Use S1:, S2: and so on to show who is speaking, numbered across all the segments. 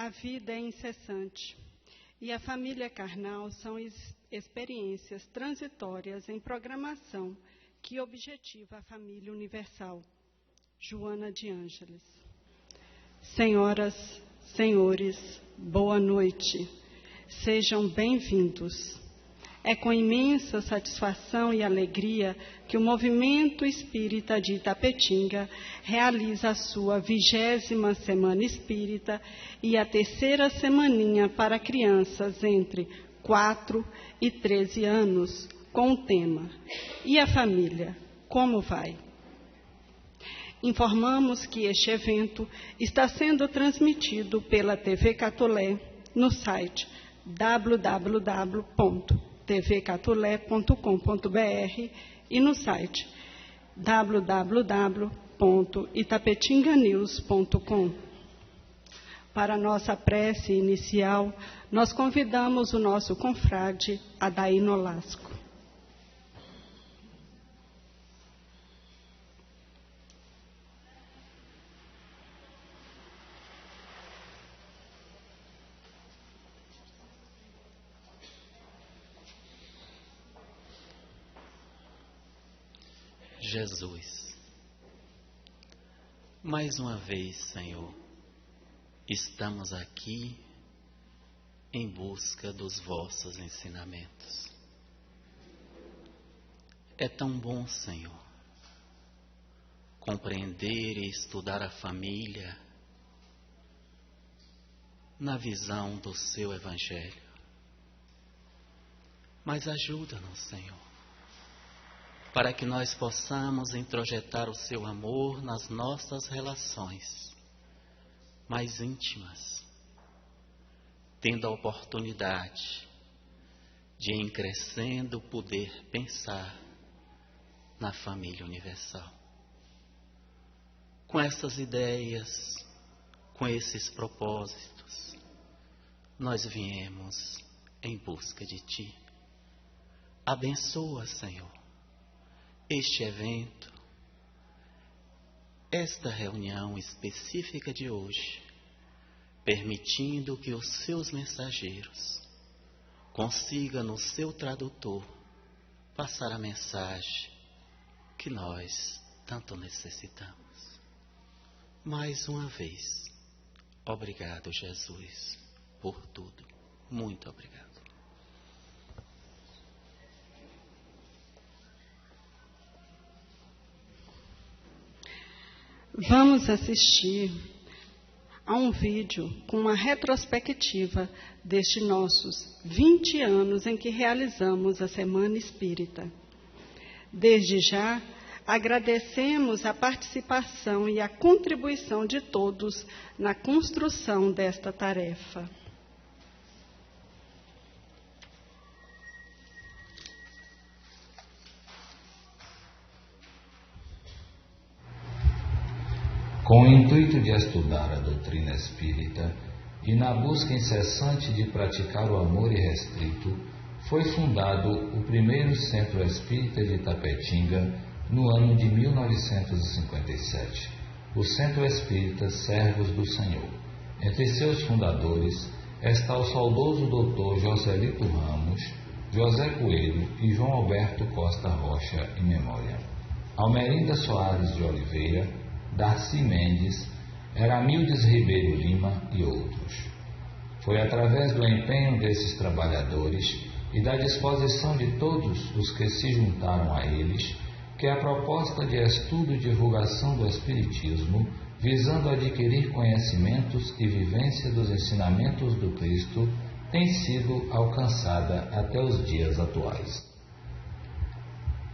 S1: A vida é incessante e a família carnal são experiências transitórias em programação que objetiva a família universal. Joana de Ângeles. Senhoras, senhores, boa noite. Sejam bem-vindos. É com imensa satisfação e alegria que o Movimento Espírita de Itapetinga realiza a sua 20ª Semana Espírita e a 3ª semaninha para crianças entre 4 e 13 anos, com o tema E a Família, como vai? Informamos que este evento está sendo transmitido pela TV Catolé no site www.tvcatolé.com.br e no site www.itapetinganews.com. Para nossa prece inicial, nós convidamos o nosso confrade Adaí Nolasco.
S2: Jesus, mais uma vez, Senhor, estamos aqui em busca dos vossos ensinamentos. É tão bom, Senhor, compreender e estudar a família na visão do seu Evangelho. Mas ajuda-nos, Senhor, para que nós possamos introjetar o seu amor nas nossas relações mais íntimas, tendo a oportunidade de, em crescendo, poder pensar na família universal. Com essas ideias, com esses propósitos, nós viemos em busca de Ti. Abençoa, Senhor, este evento, esta reunião específica de hoje, permitindo que os seus mensageiros consigam no seu tradutor passar a mensagem que nós tanto necessitamos. Mais uma vez, obrigado, Jesus, por tudo. Muito obrigado.
S1: Vamos assistir a um vídeo com uma retrospectiva destes nossos 20 anos em que realizamos a Semana Espírita. Desde já, agradecemos a participação e a contribuição de todos na construção desta tarefa.
S3: Com o intuito de estudar a doutrina espírita e na busca incessante de praticar o amor irrestrito, foi fundado o primeiro Centro Espírita de Itapetinga no ano de 1957, o Centro Espírita Servos do Senhor. Entre seus fundadores está o saudoso Dr. Joselito Ramos, José Coelho e João Alberto Costa Rocha, em memória. Almerinda Soares de Oliveira, Darcy Mendes, Eramildes Ribeiro Lima e outros. Foi através do empenho desses trabalhadores e da disposição de todos os que se juntaram a eles que a proposta de estudo e divulgação do Espiritismo, visando adquirir conhecimentos e vivência dos ensinamentos do Cristo, tem sido alcançada até os dias atuais.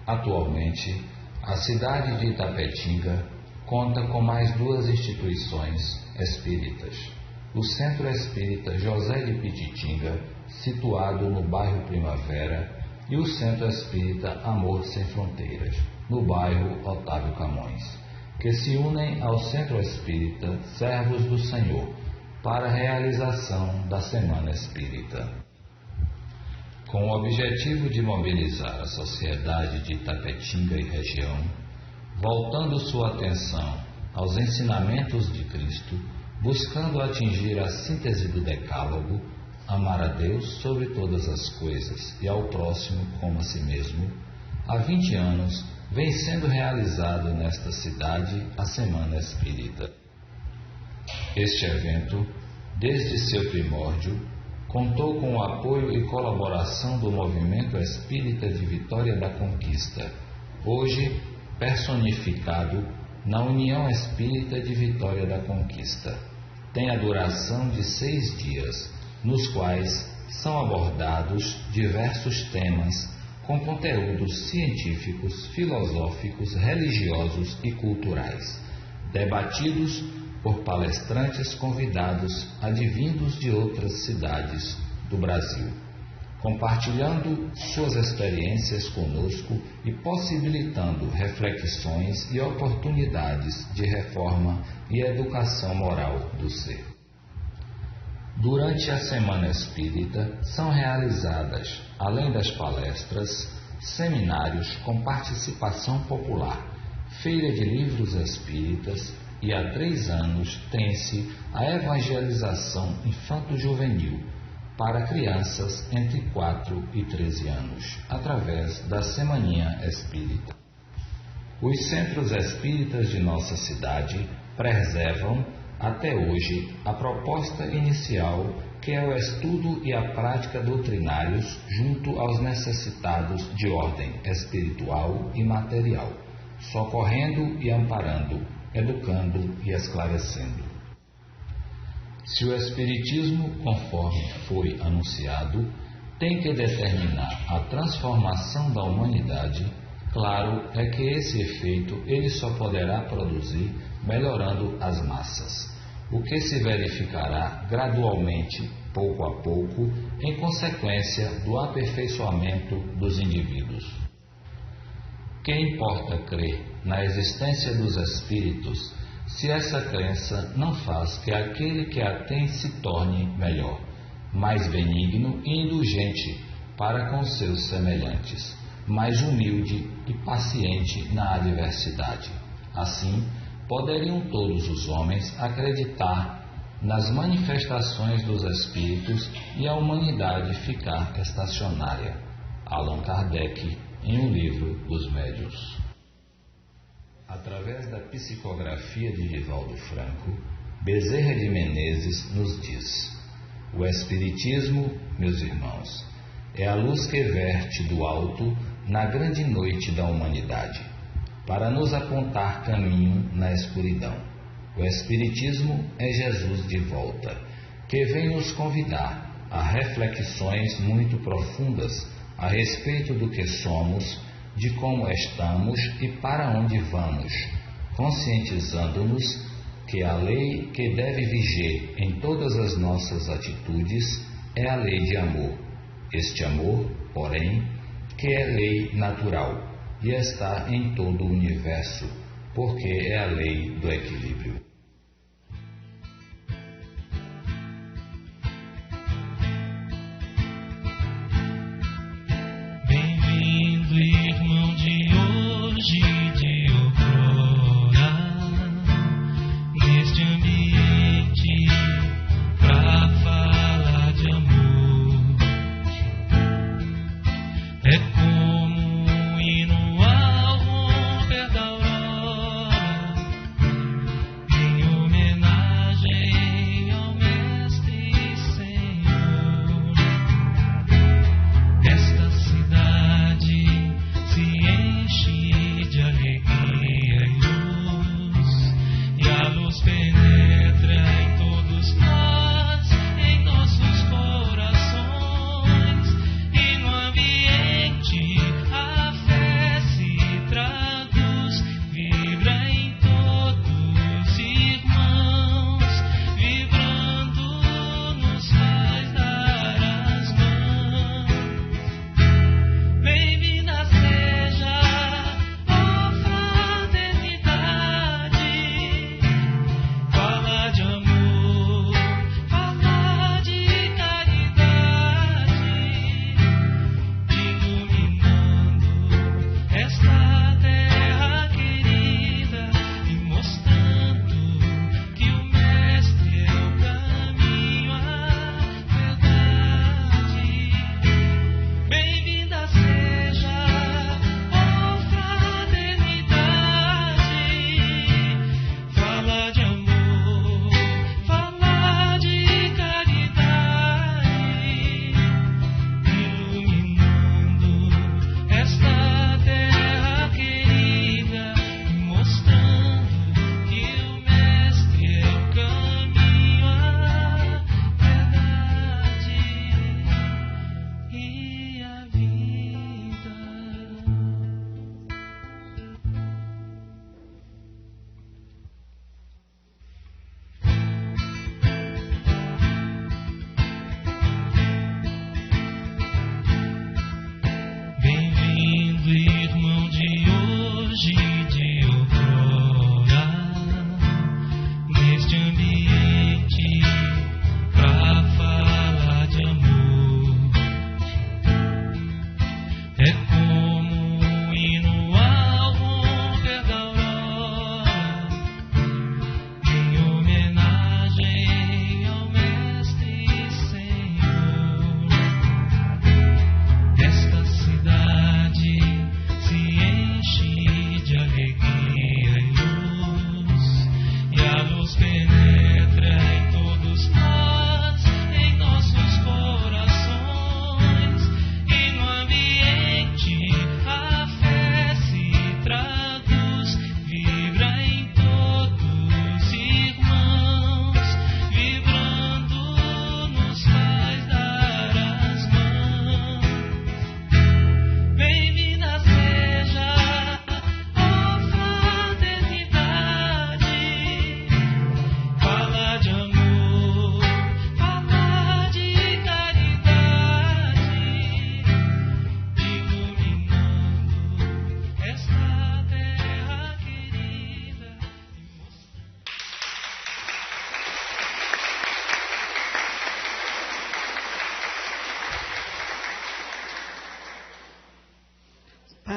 S3: Atualmente, a cidade de Itapetinga conta com mais 2 instituições espíritas. O Centro Espírita José de Pititinga, situado no bairro Primavera, e o Centro Espírita Amor Sem Fronteiras, no bairro Otávio Camões, que se unem ao Centro Espírita Servos do Senhor para a realização da Semana Espírita. Com o objetivo de mobilizar a sociedade de Itapetinga e região, voltando sua atenção aos ensinamentos de Cristo, buscando atingir a síntese do decálogo, amar a Deus sobre todas as coisas e ao próximo como a si mesmo, há 20 anos vem sendo realizado nesta cidade a Semana Espírita. Este evento, desde seu primórdio, contou com o apoio e colaboração do Movimento Espírita de Vitória da Conquista, hoje personificado na União Espírita de Vitória da Conquista. Tem a duração de 6 dias, nos quais são abordados diversos temas com conteúdos científicos, filosóficos, religiosos e culturais, debatidos por palestrantes convidados advindos de outras cidades do Brasil, compartilhando suas experiências conosco e possibilitando reflexões e oportunidades de reforma e educação moral do ser. Durante a Semana Espírita são realizadas, além das palestras, seminários com participação popular, feira de livros espíritas e há 3 anos tem-se a evangelização infanto-juvenil para crianças entre 4 e 13 anos, através da Semaninha Espírita. Os centros espíritas de nossa cidade preservam, até hoje, a proposta inicial, que é o estudo e a prática doutrinários junto aos necessitados de ordem espiritual e material, socorrendo e amparando, educando e esclarecendo. Se o Espiritismo, conforme foi anunciado, tem que determinar a transformação da humanidade, claro é que esse efeito ele só poderá produzir melhorando as massas, o que se verificará gradualmente, pouco a pouco, em consequência do aperfeiçoamento dos indivíduos. Que importa crer na existência dos espíritos, se essa crença não faz que aquele que a tem se torne melhor, mais benigno e indulgente para com seus semelhantes, mais humilde e paciente na adversidade. Assim, poderiam todos os homens acreditar nas manifestações dos espíritos e a humanidade ficar estacionária. Allan Kardec, em O Livro dos Médiuns. Através da psicografia de Divaldo Franco, Bezerra de Menezes nos diz: o Espiritismo, meus irmãos, é a luz que verte do alto na grande noite da humanidade, para nos apontar caminho na escuridão. O Espiritismo é Jesus de volta, que vem nos convidar a reflexões muito profundas a respeito do que somos, de como estamos e para onde vamos, conscientizando-nos que a lei que deve viger em todas as nossas atitudes é a lei de amor. Este amor, porém, que é lei natural e está em todo o universo, porque é a lei do equilíbrio.
S4: Bem-vindo, irmão de hoje e de outrora, neste ambiente pra falar de amor. É como um hino ao romper da aurora,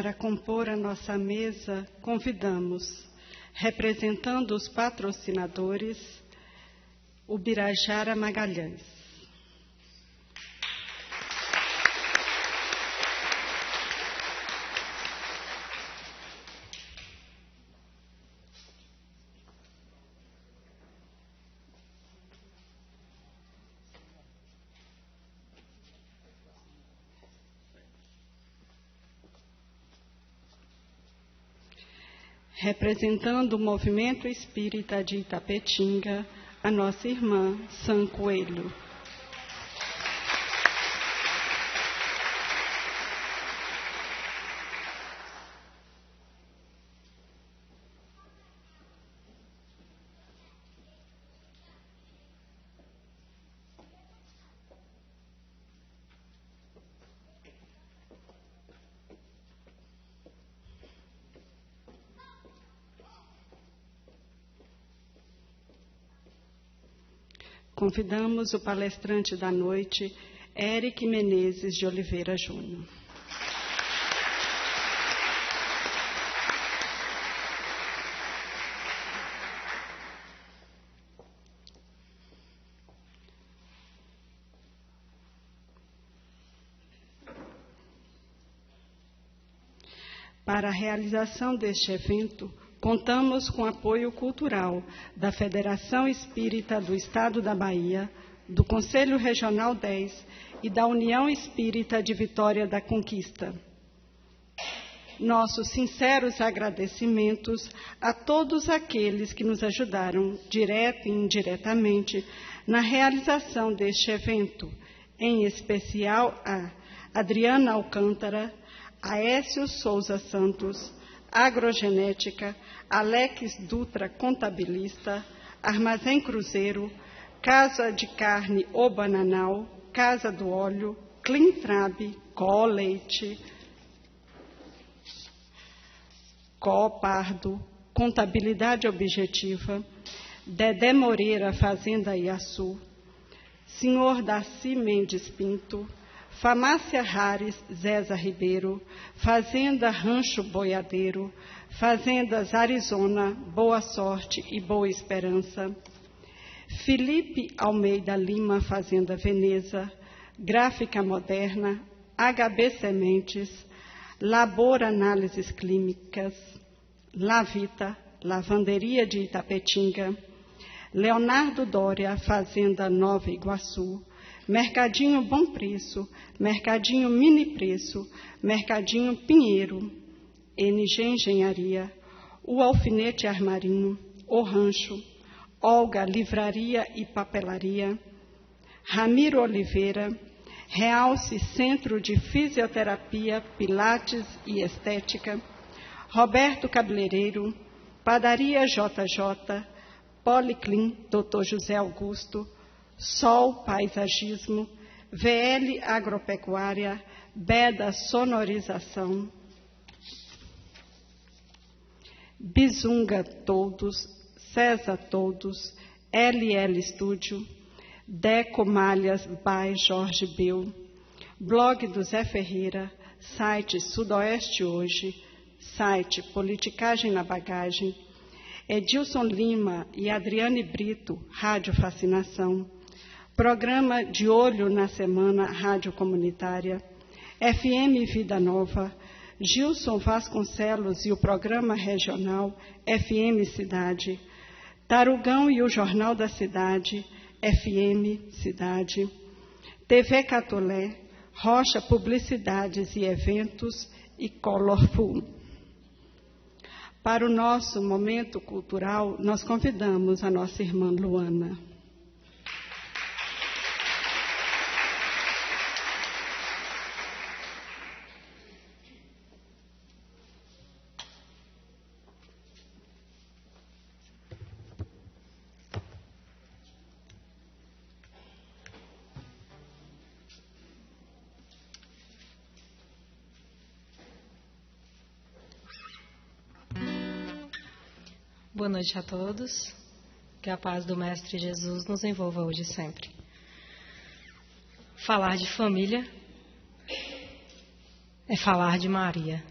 S1: Para compor a nossa mesa, convidamos, representando os patrocinadores, o Birajara Magalhães. Representando o Movimento Espírita de Itapetinga, a nossa irmã Sam Coelho. Convidamos o palestrante da noite, Eric Menezes de Oliveira Júnior. Para a realização deste evento, contamos com apoio cultural da Federação Espírita do Estado da Bahia, do Conselho Regional 10 e da União Espírita de Vitória da Conquista. Nossos sinceros agradecimentos a todos aqueles que nos ajudaram, direta e indiretamente, na realização deste evento, em especial a Adriana Alcântara, Aécio Souza Santos, Agrogenética, Alex Dutra, contabilista, Armazém Cruzeiro, Casa de Carne O Bananal, Casa do Óleo, Clintrab, Co Leite, Co Pardo, Contabilidade Objetiva, Dedé Moreira, Fazenda Iaçu, Senhor Darcy Mendes Pinto, Famácia Rares, Zéza Ribeiro, Fazenda Rancho Boiadeiro, Fazendas Arizona, Boa Sorte e Boa Esperança, Felipe Almeida Lima, Fazenda Veneza, Gráfica Moderna, HB Sementes, Labor Análises Clínicas, Lavita, Lavanderia de Itapetinga, Leonardo Dória, Fazenda Nova Iguaçu, Mercadinho Bom Preço, Mercadinho Mini Preço, Mercadinho Pinheiro, NG Engenharia, O Alfinete Armarinho, O Rancho, Olga Livraria e Papelaria, Ramiro Oliveira, Realce Centro de Fisioterapia, Pilates e Estética, Roberto Cabeleireiro, Padaria JJ, Policlin Dr. José Augusto, Sol Paisagismo, VL Agropecuária, Beda Sonorização, Bizunga Todos, César Todos, LL Estúdio, Deco Malhas by Jorge Bel, Blog do Zé Ferreira, site Sudoeste Hoje, site Politicagem na Bagagem, Edilson Lima e Adriane Brito, Rádio Fascinação, Programa De Olho na Semana, Rádio Comunitária, FM Vida Nova, Gilson Vasconcelos e o Programa Regional, FM Cidade, Tarugão e o Jornal da Cidade, FM Cidade, TV Catolé, Rocha Publicidades e Eventos e Colorful. Para o nosso momento cultural, nós convidamos a nossa irmã Luana.
S5: Boa noite a todos. Que a paz do Mestre Jesus nos envolva hoje e sempre. Falar de família é falar de Maria.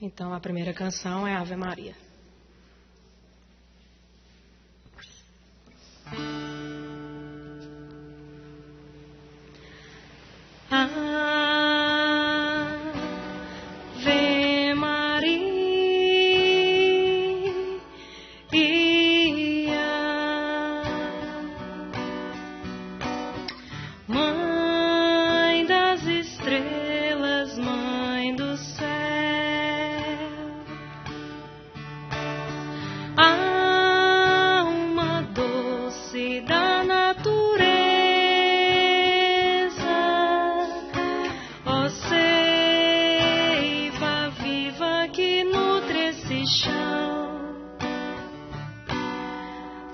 S5: Então, a primeira canção é Ave Maria.
S6: Ave Maria, Mãe das estrelas, Mãe do céu, alma doce da natureza, ó seiva viva que nutre esse chão,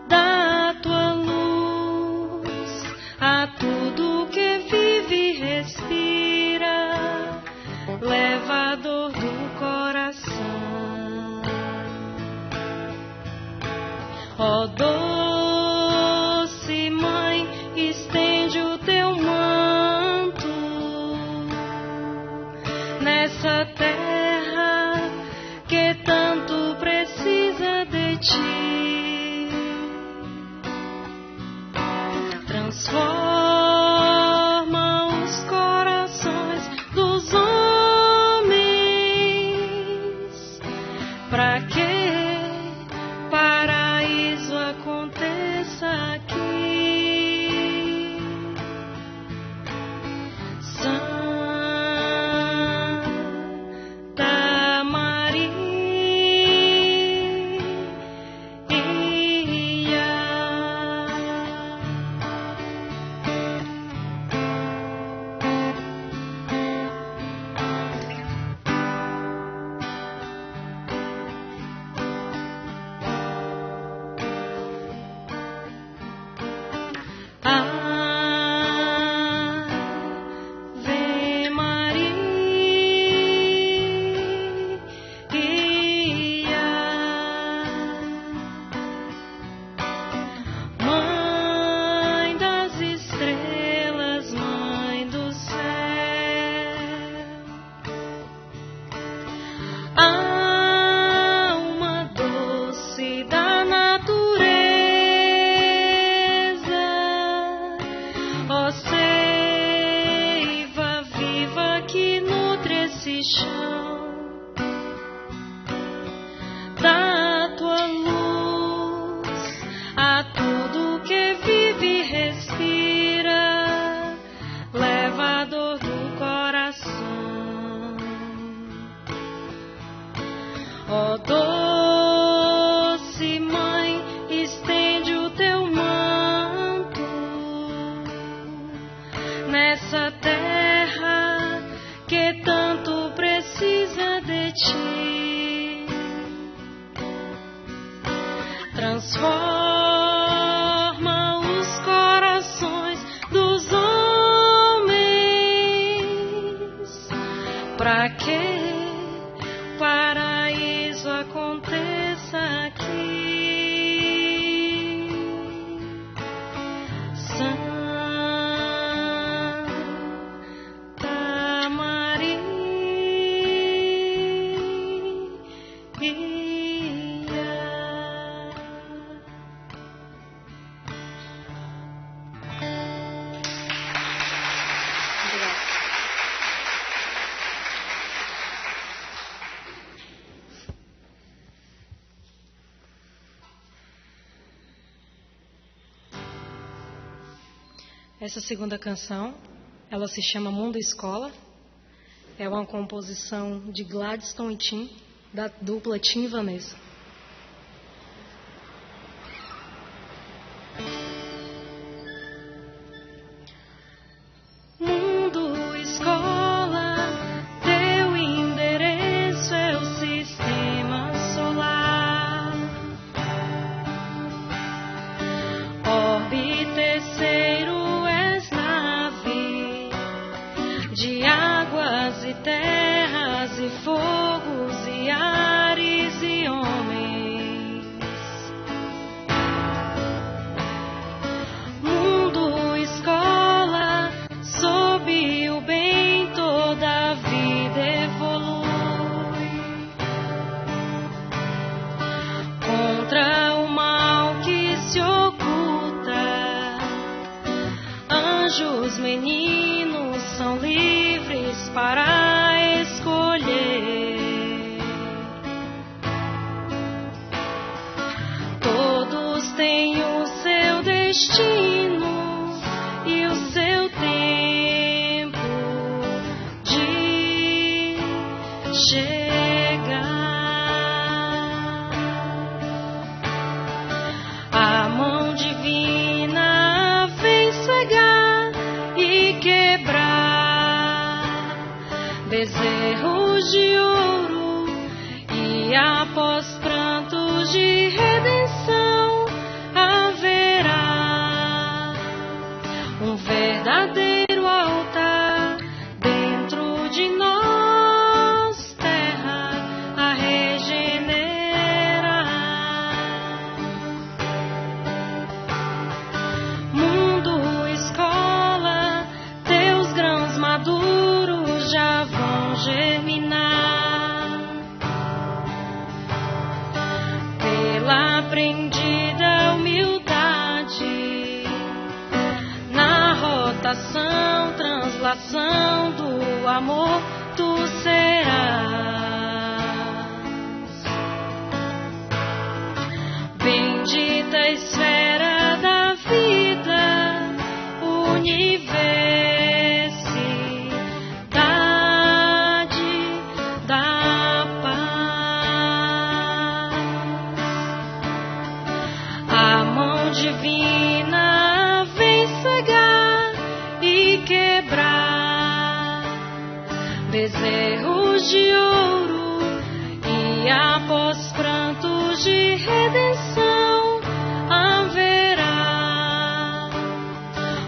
S6: dá tua luz a tudo que vive e respira, leva a dor do coração. Ó doce Mãe, estende o teu manto nessa terra que tanto precisa de ti. Transforma os corações dos homens, para que paraíso aconteça aqui. Santa Maria, Ave Maria, Mãe das estrelas, Mãe do céu, alma doce da natureza, ó seiva viva que nutre esse chão, dá tua luz a tudo que vive e respira, leva a dor do coração. Ó doce Mãe, estende o teu manto nessa terra que tanto precisa de ti. Transforma os corações dos homens, para que paraíso aconteça aqui. Santa Maria,
S5: Essa segunda canção, ela se chama Mundo Escola. É uma composição de Gladstone e Tim, da dupla Tim e Vanessa.
S6: Mundo Escola, teu endereço é o sistema solar. Orbe terceiro és nave de águas e terras e fogos e ares e homens. Mundo Escola, sob o bem toda a vida evolui. destino e o seu tempo de chegar. A mão divina vem cegar e quebrar bezerros de ouro, e após prantos de redenção haverá um verdadeiro altar dentro de nós, terra a regenerar. Mundo, escola, teus grãos maduros já vão germinar. Pela aprendida humildade, na rotação, translação do amor, tu serás. Bendita esfera da vida, universidade da paz. A mão divina vem cegar e quebrar bezerros de ouro, e após prantos de redenção haverá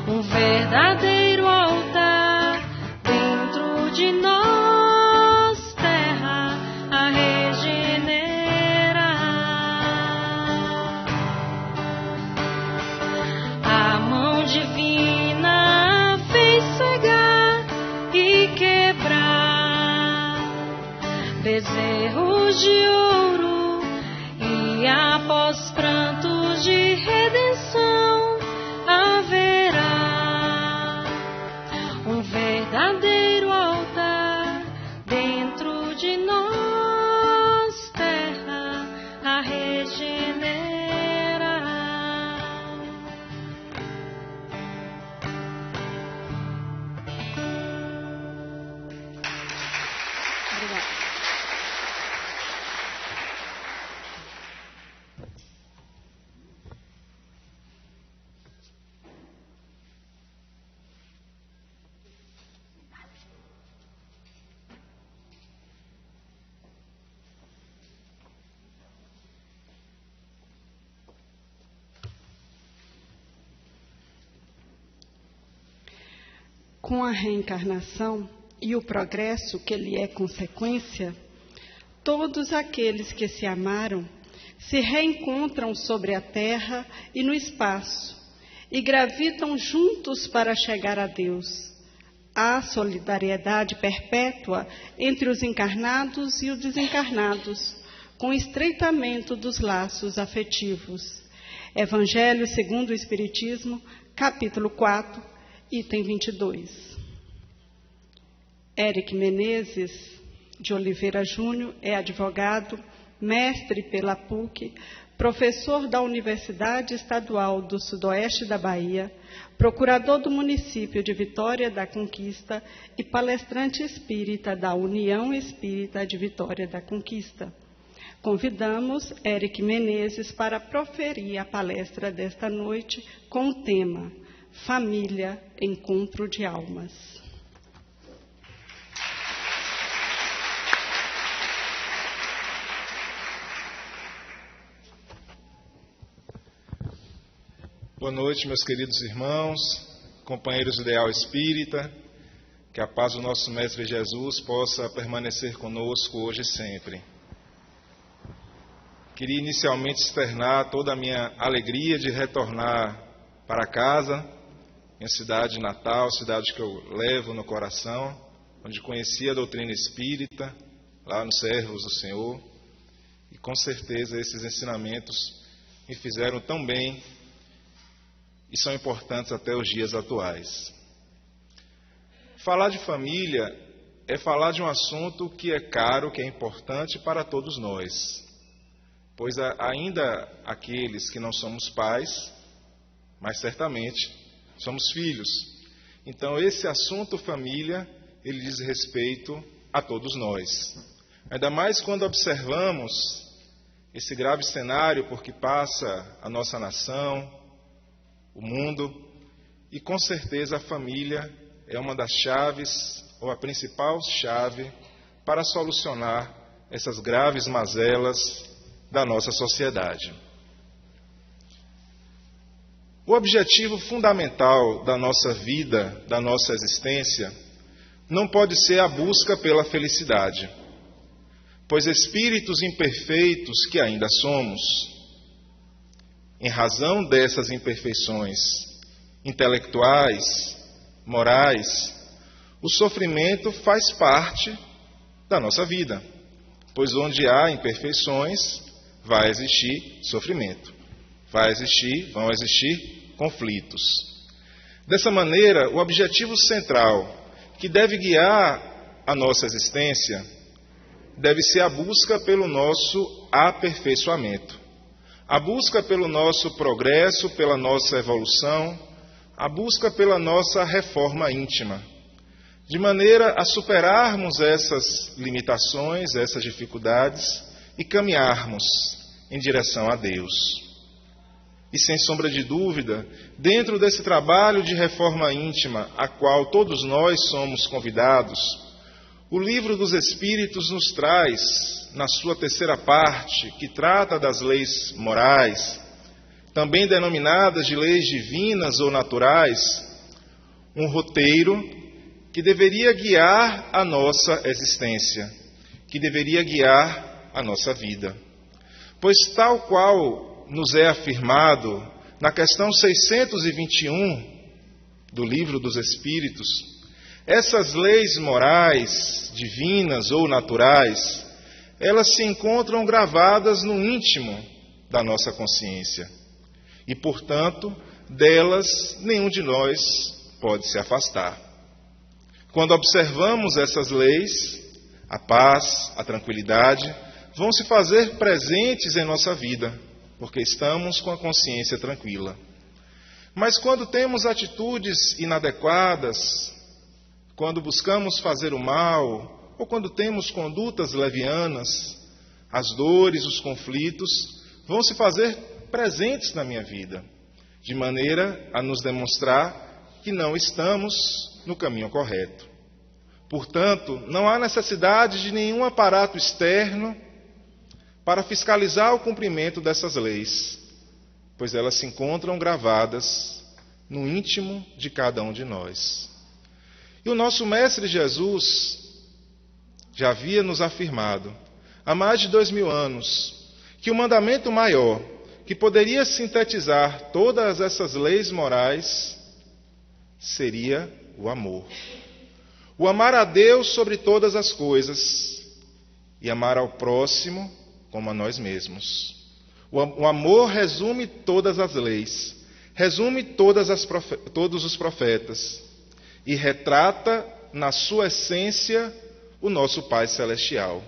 S6: um verdadeiro altar dentro de nós, terra a regenerar. A mão divina vem cegar e quebrar bezerros de ouro, e após prantos de redenção haverá um verdadeiro altar dentro de nós, terra a regenerar.
S1: Obrigada. Com a reencarnação e o progresso que lhe é consequência, todos aqueles que se amaram se reencontram sobre a terra e no espaço e gravitam juntos para chegar a Deus. Há solidariedade perpétua entre os encarnados e os desencarnados, com estreitamento dos laços afetivos. Evangelho segundo o Espiritismo, capítulo 4, item 22. Éric Menezes de Oliveira Júnior é advogado, mestre pela PUC, professor da Universidade Estadual do Sudoeste da Bahia, procurador do município de Vitória da Conquista e palestrante espírita da União Espírita de Vitória da Conquista. Convidamos Éric Menezes para proferir a palestra desta noite com o tema Família, Encontro de Almas.
S7: Boa noite, meus queridos irmãos, companheiros do Ideal Espírita. Que a paz do nosso Mestre Jesus possa permanecer conosco hoje e sempre. Queria inicialmente externar toda a minha alegria de retornar para casa, minha cidade natal, cidade que eu levo no coração, onde conheci a doutrina espírita, lá nos Servos do Senhor, e com certeza esses ensinamentos me fizeram tão bem e são importantes até os dias atuais. Falar de família é falar de um assunto que é caro, que é importante para todos nós, pois ainda aqueles que não somos pais, mas certamente somos filhos. Então, esse assunto família, ele diz respeito a todos nós. Ainda mais quando observamos esse grave cenário por que passa a nossa nação, o mundo, e com certeza a família é uma das chaves, ou a principal chave, para solucionar essas graves mazelas da nossa sociedade. O objetivo fundamental da nossa vida, da nossa existência, não pode ser a busca pela felicidade, pois espíritos imperfeitos que ainda somos, em razão dessas imperfeições intelectuais, morais, o sofrimento faz parte da nossa vida, pois onde há imperfeições, vai existir sofrimento, vão existir conflitos. Dessa maneira, o objetivo central que deve guiar a nossa existência deve ser a busca pelo nosso aperfeiçoamento, a busca pelo nosso progresso, pela nossa evolução, a busca pela nossa reforma íntima, de maneira a superarmos essas limitações, essas dificuldades e caminharmos em direção a Deus. E sem sombra de dúvida, dentro desse trabalho de reforma íntima, a qual todos nós somos convidados, o Livro dos Espíritos nos traz, na sua terceira parte, que trata das leis morais, também denominadas de leis divinas ou naturais, um roteiro que deveria guiar a nossa existência, que deveria guiar a nossa vida. Pois tal qual nos é afirmado na questão 621 do Livro dos Espíritos, essas leis morais, divinas ou naturais, elas se encontram gravadas no íntimo da nossa consciência. E, portanto, delas nenhum de nós pode se afastar. Quando observamos essas leis, a paz, a tranquilidade, vão se fazer presentes em nossa vida, porque estamos com a consciência tranquila. Mas quando temos atitudes inadequadas, quando buscamos fazer o mal, ou quando temos condutas levianas, as dores, os conflitos, vão se fazer presentes na minha vida, de maneira a nos demonstrar que não estamos no caminho correto. Portanto, não há necessidade de nenhum aparato externo para fiscalizar o cumprimento dessas leis, pois elas se encontram gravadas no íntimo de cada um de nós. E o nosso Mestre Jesus já havia nos afirmado, há mais de 2000 anos, que o mandamento maior, que poderia sintetizar todas essas leis morais, seria o amor. O amar a Deus sobre todas as coisas e amar ao próximo como a nós mesmos. O amor resume todas as leis, resume todos os profetas e retrata na sua essência o nosso Pai Celestial.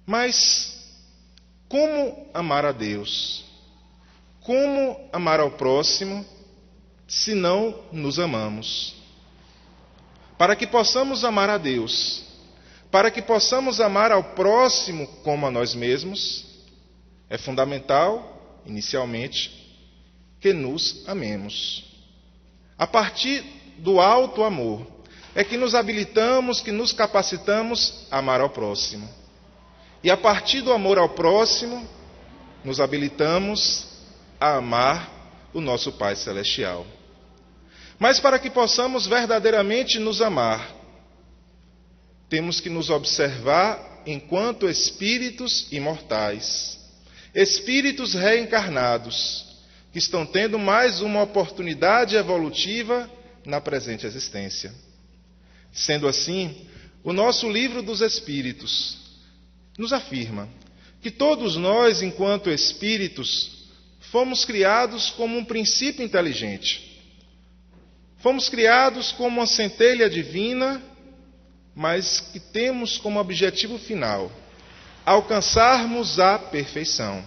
S7: Mas como amar a Deus? Como amar ao próximo se não nos amamos? Para que possamos amar a Deus, para que possamos amar ao próximo como a nós mesmos, é fundamental, inicialmente, que nos amemos. A partir do alto amor, é que nos habilitamos, que nos capacitamos a amar ao próximo. E a partir do amor ao próximo, nos habilitamos a amar o nosso Pai Celestial. Mas para que possamos verdadeiramente nos amar, temos que nos observar enquanto espíritos imortais, espíritos reencarnados, que estão tendo mais uma oportunidade evolutiva na presente existência. Sendo assim, o nosso Livro dos Espíritos nos afirma que todos nós, enquanto espíritos, fomos criados como um princípio inteligente. Fomos criados como uma centelha divina, mas que temos como objetivo final alcançarmos a perfeição.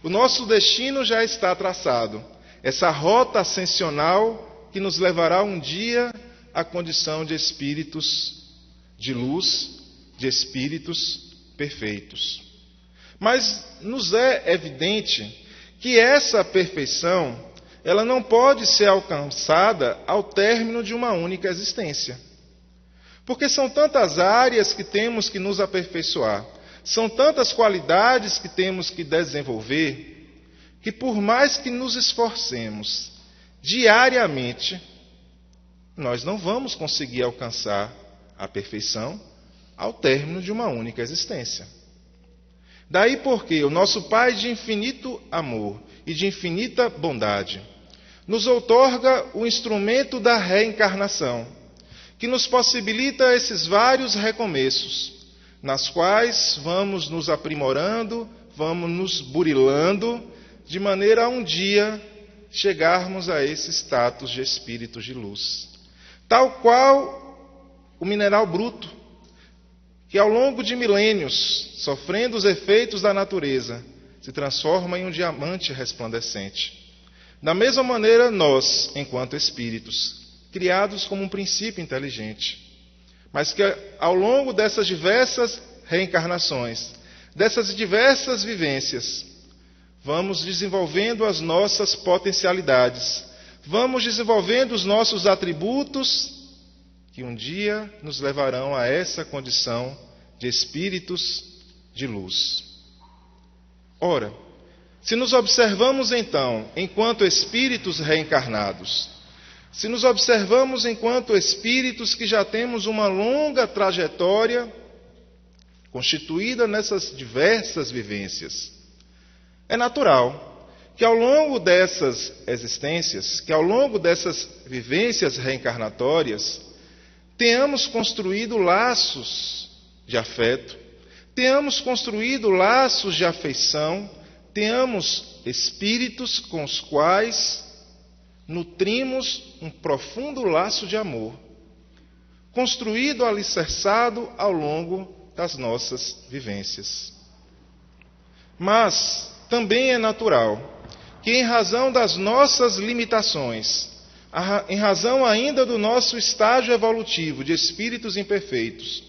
S7: O nosso destino já está traçado. Essa rota ascensional que nos levará um dia à condição de espíritos de luz, de espíritos perfeitos. Mas nos é evidente que essa perfeição, ela não pode ser alcançada ao término de uma única existência. Porque são tantas áreas que temos que nos aperfeiçoar, são tantas qualidades que temos que desenvolver, que por mais que nos esforcemos diariamente, nós não vamos conseguir alcançar a perfeição ao término de uma única existência. Daí porque o nosso Pai de infinito amor e de infinita bondade nos outorga o instrumento da reencarnação, que nos possibilita esses vários recomeços, nas quais vamos nos aprimorando, vamos nos burilando, de maneira a um dia chegarmos a esse status de espíritos de luz. Tal qual o mineral bruto, que ao longo de milênios, sofrendo os efeitos da natureza, se transforma em um diamante resplandecente. Da mesma maneira, nós, enquanto espíritos, criados como um princípio inteligente, mas que ao longo dessas diversas reencarnações, dessas diversas vivências, vamos desenvolvendo as nossas potencialidades, vamos desenvolvendo os nossos atributos, que um dia nos levarão a essa condição de espíritos de luz. Ora, se nos observamos então enquanto espíritos reencarnados, se nos observamos enquanto espíritos que já temos uma longa trajetória constituída nessas diversas vivências, é natural que ao longo dessas existências, que ao longo dessas vivências reencarnatórias, tenhamos construído laços de afeto, tenhamos construído laços de afeição, tenhamos espíritos com os quais nutrimos um profundo laço de amor, construído, alicerçado ao longo das nossas vivências. Mas também é natural que, em razão das nossas limitações, em razão ainda do nosso estágio evolutivo de espíritos imperfeitos,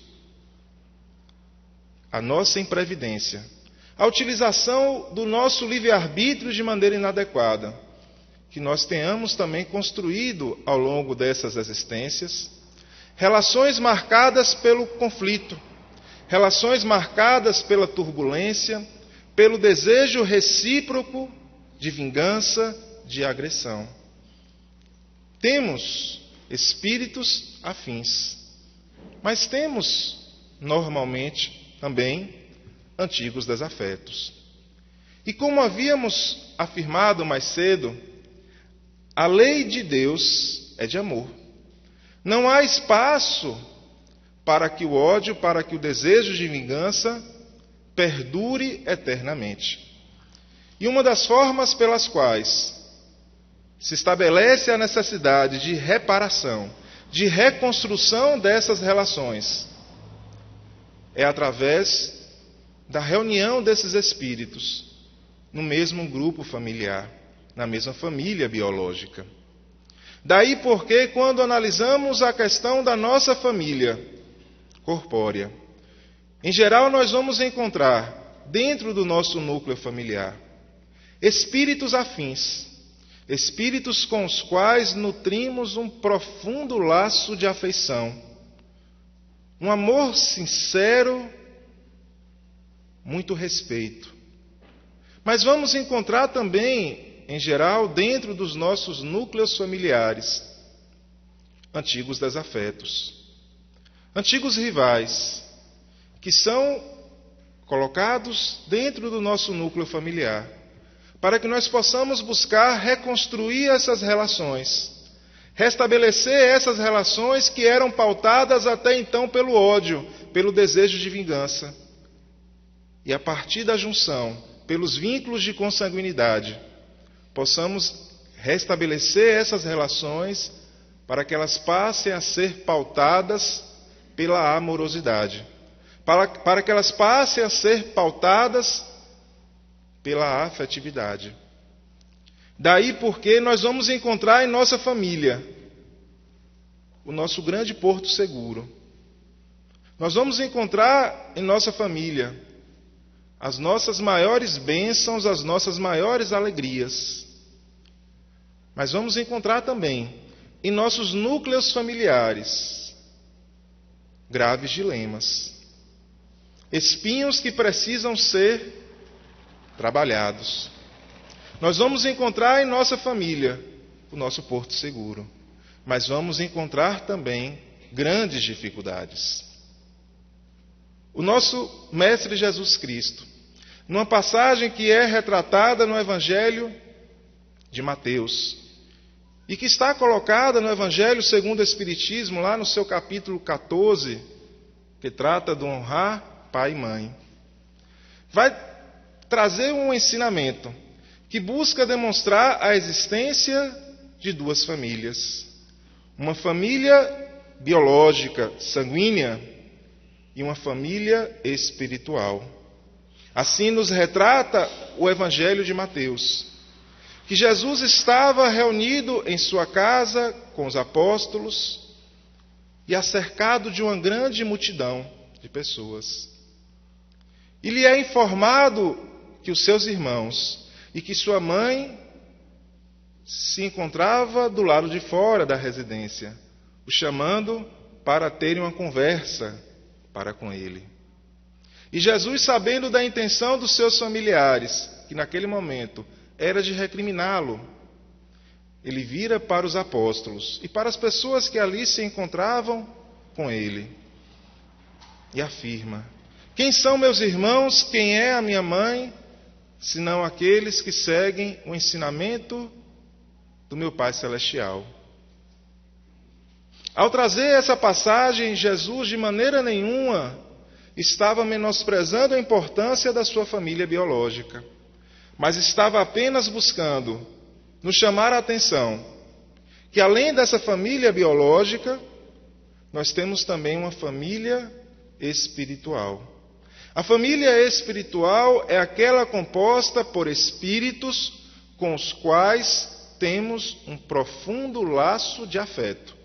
S7: a nossa imprevidência, a utilização do nosso livre-arbítrio de maneira inadequada, que nós tenhamos também construído ao longo dessas existências relações marcadas pelo conflito, relações marcadas pela turbulência, pelo desejo recíproco de vingança, de agressão. Temos espíritos afins, mas temos, normalmente, também antigos desafetos. E como havíamos afirmado mais cedo, a lei de Deus é de amor. Não há espaço para que o ódio, para que o desejo de vingança perdure eternamente. E uma das formas pelas quais se estabelece a necessidade de reparação, de reconstrução dessas relações, é através da reunião desses espíritos no mesmo grupo familiar, na mesma família biológica. Daí porque, quando analisamos a questão da nossa família corpórea, em geral nós vamos encontrar, dentro do nosso núcleo familiar, espíritos afins, espíritos com os quais nutrimos um profundo laço de afeição, um amor sincero, muito respeito. Mas vamos encontrar também, em geral, dentro dos nossos núcleos familiares, antigos desafetos, antigos rivais, que são colocados dentro do nosso núcleo familiar, para que nós possamos buscar reconstruir essas relações, restabelecer essas relações que eram pautadas até então pelo ódio, pelo desejo de vingança. E a partir da junção, pelos vínculos de consanguinidade, possamos restabelecer essas relações para que elas passem a ser pautadas pela amorosidade, para que elas passem a ser pautadas pela afetividade. Daí porque nós vamos encontrar em nossa família o nosso grande porto seguro. Nós vamos encontrar em nossa família as nossas maiores bênçãos, as nossas maiores alegrias. Mas vamos encontrar também em nossos núcleos familiares graves dilemas, espinhos que precisam ser trabalhados. Nós vamos encontrar em nossa família o nosso porto seguro, mas vamos encontrar também grandes dificuldades. O nosso Mestre Jesus Cristo, numa passagem que é retratada no Evangelho de Mateus, e que está colocada no Evangelho segundo o Espiritismo, lá no seu capítulo 14, que trata de honrar pai e mãe, vai trazer um ensinamento que busca demonstrar a existência de duas famílias. Uma família biológica, sanguínea, e uma família espiritual. Assim nos retrata o Evangelho de Mateus, que Jesus estava reunido em sua casa com os apóstolos e acercado de uma grande multidão de pessoas. E lhe é informado que os seus irmãos e que sua mãe se encontrava do lado de fora da residência, o chamando para terem uma conversa para com ele. E Jesus, sabendo da intenção dos seus familiares, que naquele momento era de recriminá-lo, ele vira para os apóstolos e para as pessoas que ali se encontravam com ele e afirma: quem são meus irmãos, quem é a minha mãe, senão aqueles que seguem o ensinamento do meu Pai Celestial. Ao trazer essa passagem, Jesus de maneira nenhuma estava menosprezando a importância da sua família biológica, mas estava apenas buscando nos chamar a atenção que além dessa família biológica, nós temos também uma família espiritual. A família espiritual é aquela composta por espíritos com os quais temos um profundo laço de afeto.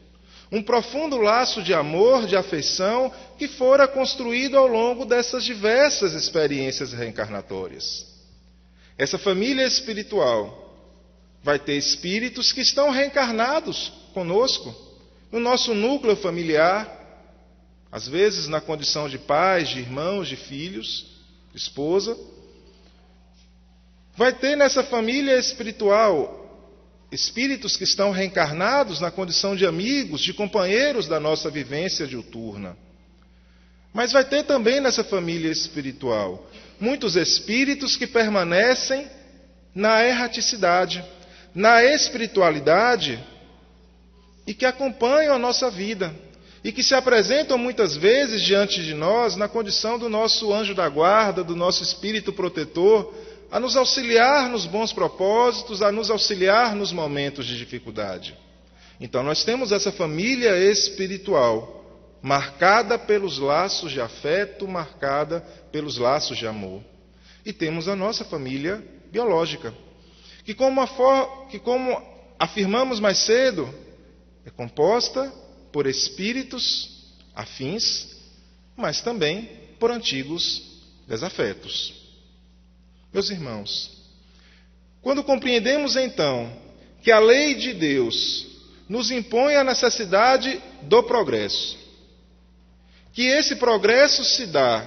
S7: Um profundo laço de amor, de afeição, que fora construído ao longo dessas diversas experiências reencarnatórias. Essa família espiritual vai ter espíritos que estão reencarnados conosco, no nosso núcleo familiar, às vezes na condição de pais, de irmãos, de filhos, de esposa. Vai ter nessa família espiritual espíritos que estão reencarnados na condição de amigos, de companheiros da nossa vivência diuturna. Mas vai ter também nessa família espiritual muitos espíritos que permanecem na erraticidade, na espiritualidade, e que acompanham a nossa vida, e que se apresentam muitas vezes diante de nós na condição do nosso anjo da guarda, do nosso espírito protetor, a nos auxiliar nos bons propósitos, a nos auxiliar nos momentos de dificuldade. Então nós temos essa família espiritual, marcada pelos laços de afeto, marcada pelos laços de amor. E temos a nossa família biológica, que como afirmamos mais cedo, é composta por espíritos afins, mas também por antigos desafetos. Meus irmãos, quando compreendemos então que a lei de Deus nos impõe a necessidade do progresso, que esse progresso se dá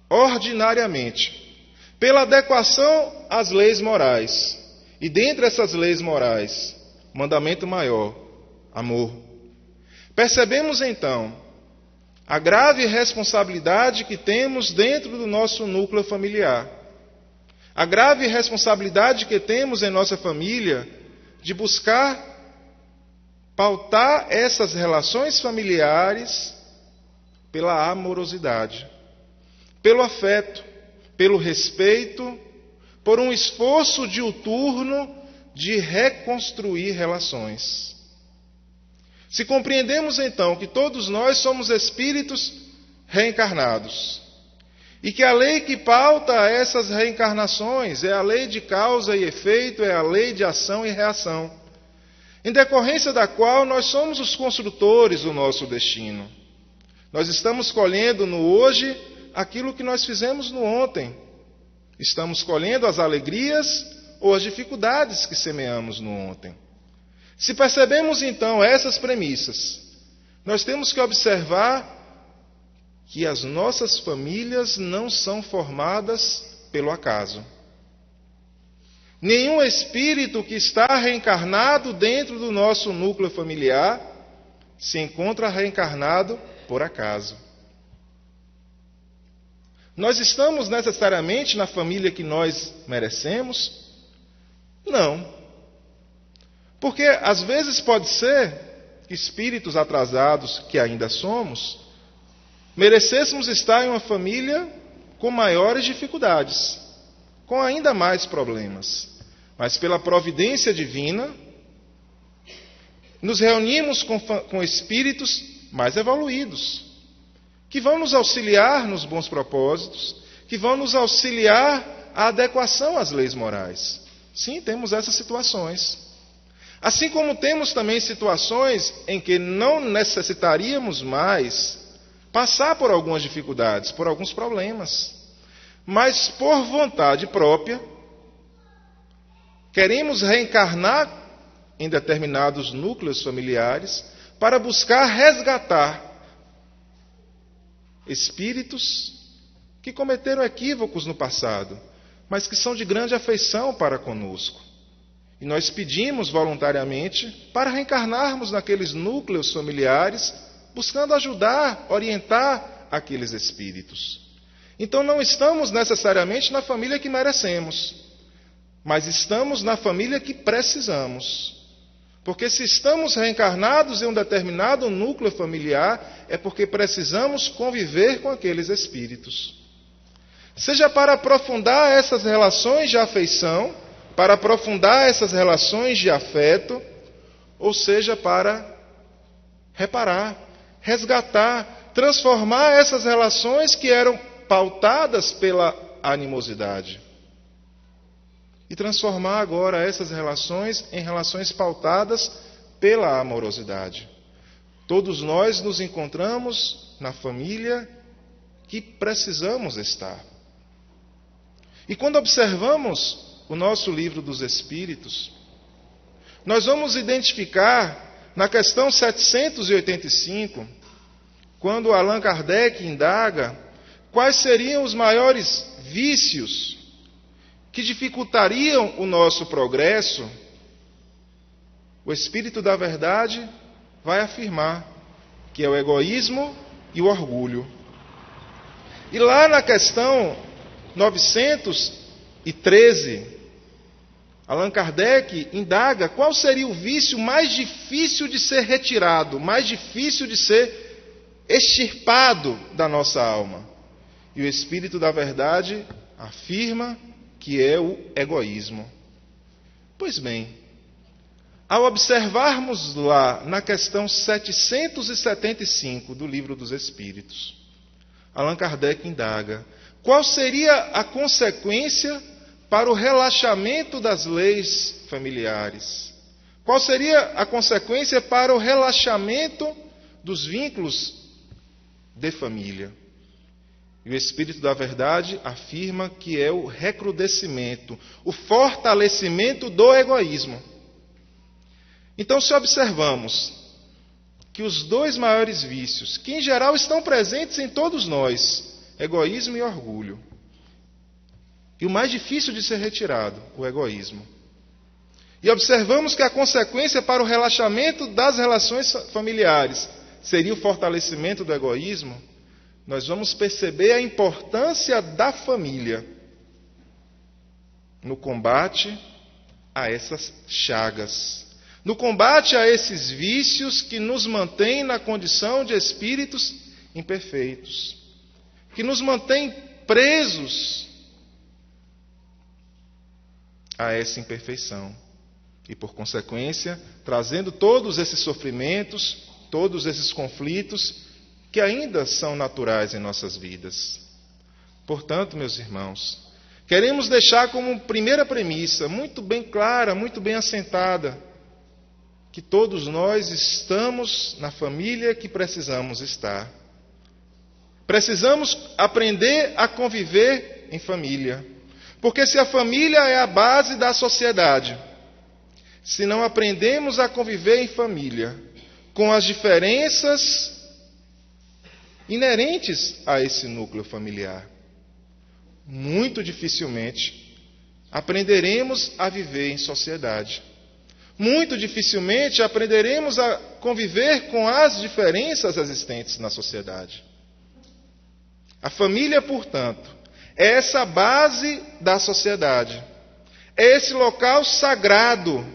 S7: ordinariamente pela adequação às leis morais, e dentre essas leis morais, mandamento maior, amor. Percebemos então a grave responsabilidade que temos dentro do nosso núcleo familiar. A grave responsabilidade que temos em nossa família de buscar pautar essas relações familiares pela amorosidade, pelo afeto, pelo respeito, por um esforço diuturno de reconstruir relações. Se compreendemos então que todos nós somos espíritos reencarnados E que a lei que pauta essas reencarnações é a lei de causa e efeito, é a lei de ação e reação, em decorrência da qual nós somos os construtores do nosso destino. Nós estamos colhendo no hoje aquilo que nós fizemos no ontem. Estamos colhendo as alegrias ou as dificuldades que semeamos no ontem. Se percebemos então essas premissas, nós temos que observar que as nossas famílias não são formadas pelo acaso. Nenhum espírito que está reencarnado dentro do nosso núcleo familiar se encontra reencarnado por acaso. Nós estamos necessariamente na família que nós merecemos? Não. Porque às vezes pode ser que espíritos atrasados que ainda somos, merecêssemos estar em uma família com maiores dificuldades, com ainda mais problemas. Mas pela providência divina, nos reunimos com espíritos mais evoluídos, que vão nos auxiliar nos bons propósitos, que vão nos auxiliar à adequação às leis morais. Sim, temos essas situações. Assim como temos também situações em que não necessitaríamos mais passar por algumas dificuldades, por alguns problemas, mas por vontade própria, queremos reencarnar em determinados núcleos familiares para buscar resgatar espíritos que cometeram equívocos no passado, mas que são de grande afeição para conosco. E nós pedimos voluntariamente para reencarnarmos naqueles núcleos familiares, buscando ajudar, orientar aqueles espíritos. Então não estamos necessariamente na família que merecemos, mas estamos na família que precisamos. Porque se estamos reencarnados em um determinado núcleo familiar, é porque precisamos conviver com aqueles espíritos. Seja para aprofundar essas relações de afeição, para aprofundar essas relações de afeto, ou seja, para reparar, resgatar, transformar essas relações que eram pautadas pela animosidade. E transformar agora essas relações em relações pautadas pela amorosidade. Todos nós nos encontramos na família que precisamos estar. E quando observamos o nosso livro dos Espíritos, nós vamos identificar na questão 785, quando Allan Kardec indaga quais seriam os maiores vícios que dificultariam o nosso progresso, o Espírito da Verdade vai afirmar que é o egoísmo e o orgulho. E lá na questão 913, Allan Kardec indaga qual seria o vício mais difícil de ser retirado, mais difícil de ser extirpado da nossa alma. E o Espírito da Verdade afirma que é o egoísmo. Pois bem, ao observarmos lá na questão 775 do Livro dos Espíritos, Allan Kardec indaga qual seria a consequência para o relaxamento das leis familiares? Qual seria a consequência para o relaxamento dos vínculos de família? E o Espírito da Verdade afirma que é o recrudescimento, o fortalecimento do egoísmo. Então, se observamos que os dois maiores vícios, que em geral estão presentes em todos nós, egoísmo e orgulho, e o mais difícil de ser retirado, o egoísmo. E observamos que a consequência para o relaxamento das relações familiares seria o fortalecimento do egoísmo. Nós vamos perceber a importância da família no combate a essas chagas, no combate a esses vícios que nos mantêm na condição de espíritos imperfeitos, que nos mantêm presos a essa imperfeição e, por consequência, trazendo todos esses sofrimentos, todos esses conflitos que ainda são naturais em nossas vidas. Portanto, meus irmãos, queremos deixar como primeira premissa, muito bem clara, muito bem assentada, que todos nós estamos na família que precisamos estar. Precisamos aprender a conviver em família. Porque se a família é a base da sociedade, se não aprendemos a conviver em família, com as diferenças inerentes a esse núcleo familiar, muito dificilmente aprenderemos a viver em sociedade. Muito dificilmente aprenderemos a conviver com as diferenças existentes na sociedade. A família, portanto, é essa base da sociedade. É esse local sagrado,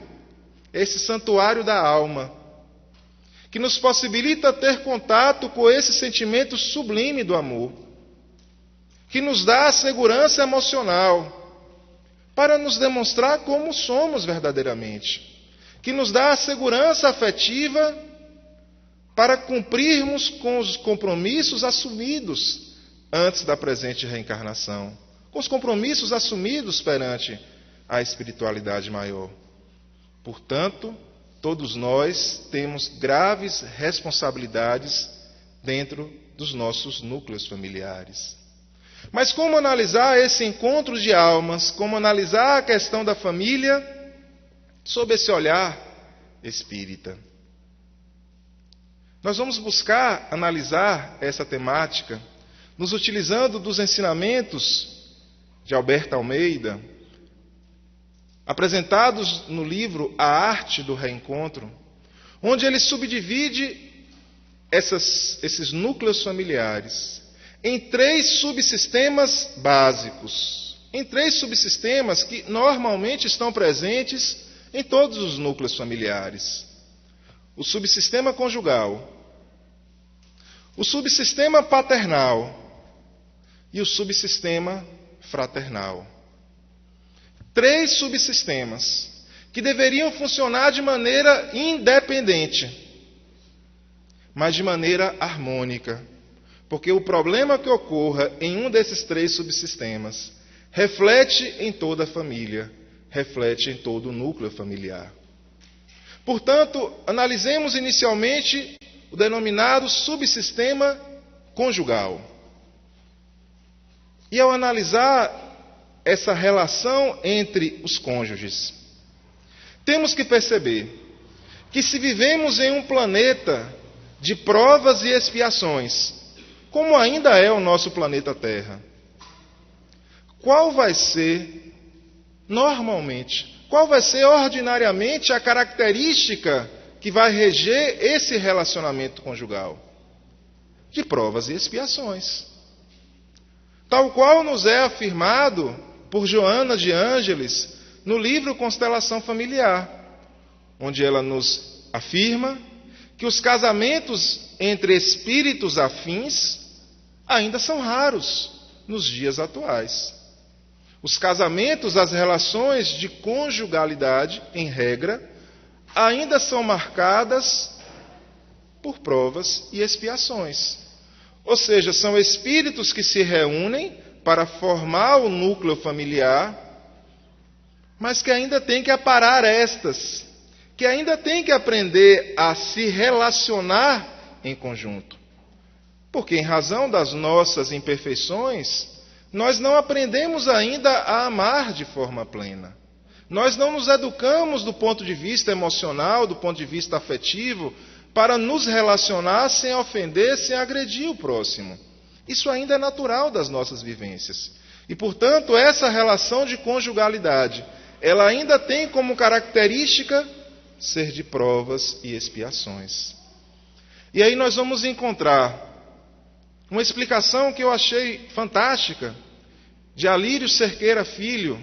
S7: esse santuário da alma, que nos possibilita ter contato com esse sentimento sublime do amor, que nos dá a segurança emocional para nos demonstrar como somos verdadeiramente, que nos dá a segurança afetiva para cumprirmos com os compromissos assumidos antes da presente reencarnação, com os compromissos assumidos perante a espiritualidade maior. Portanto, todos nós temos graves responsabilidades dentro dos nossos núcleos familiares. Mas como analisar esse encontro de almas, como analisar a questão da família sob esse olhar espírita? Nós vamos buscar analisar essa temática nos utilizando dos ensinamentos de Alberto Almeida, apresentados no livro A Arte do Reencontro, onde ele subdivide esses núcleos familiares em 3 subsistemas básicos, em 3 subsistemas que normalmente estão presentes em todos os núcleos familiares. O subsistema conjugal, o subsistema paternal e o subsistema fraternal. 3 subsistemas que deveriam funcionar de maneira independente, mas de maneira harmônica. Porque o problema que ocorra em um desses 3 subsistemas reflete em toda a família, reflete em todo o núcleo familiar. Portanto, analisemos inicialmente o denominado subsistema conjugal. E ao analisar essa relação entre os cônjuges, temos que perceber que se vivemos em um planeta de provas e expiações, como ainda é o nosso planeta Terra, qual vai ser, normalmente, qual vai ser ordinariamente a característica que vai reger esse relacionamento conjugal? De provas e expiações. Tal qual nos é afirmado por Joana de Ângeles no livro Constelação Familiar, onde ela nos afirma que os casamentos entre espíritos afins ainda são raros nos dias atuais. Os casamentos, as relações de conjugalidade, em regra, ainda são marcadas por provas e expiações. Ou seja, são espíritos que se reúnem para formar o núcleo familiar, mas que ainda têm que aparar estas, que ainda têm que aprender a se relacionar em conjunto. Porque, em razão das nossas imperfeições, nós não aprendemos ainda a amar de forma plena. Nós não nos educamos do ponto de vista emocional, do ponto de vista afetivo, para nos relacionar sem ofender, sem agredir o próximo. Isso ainda é natural das nossas vivências. E, portanto, essa relação de conjugalidade, ela ainda tem como característica ser de provas e expiações. E aí nós vamos encontrar uma explicação que eu achei fantástica, de Alírio Cerqueira Filho,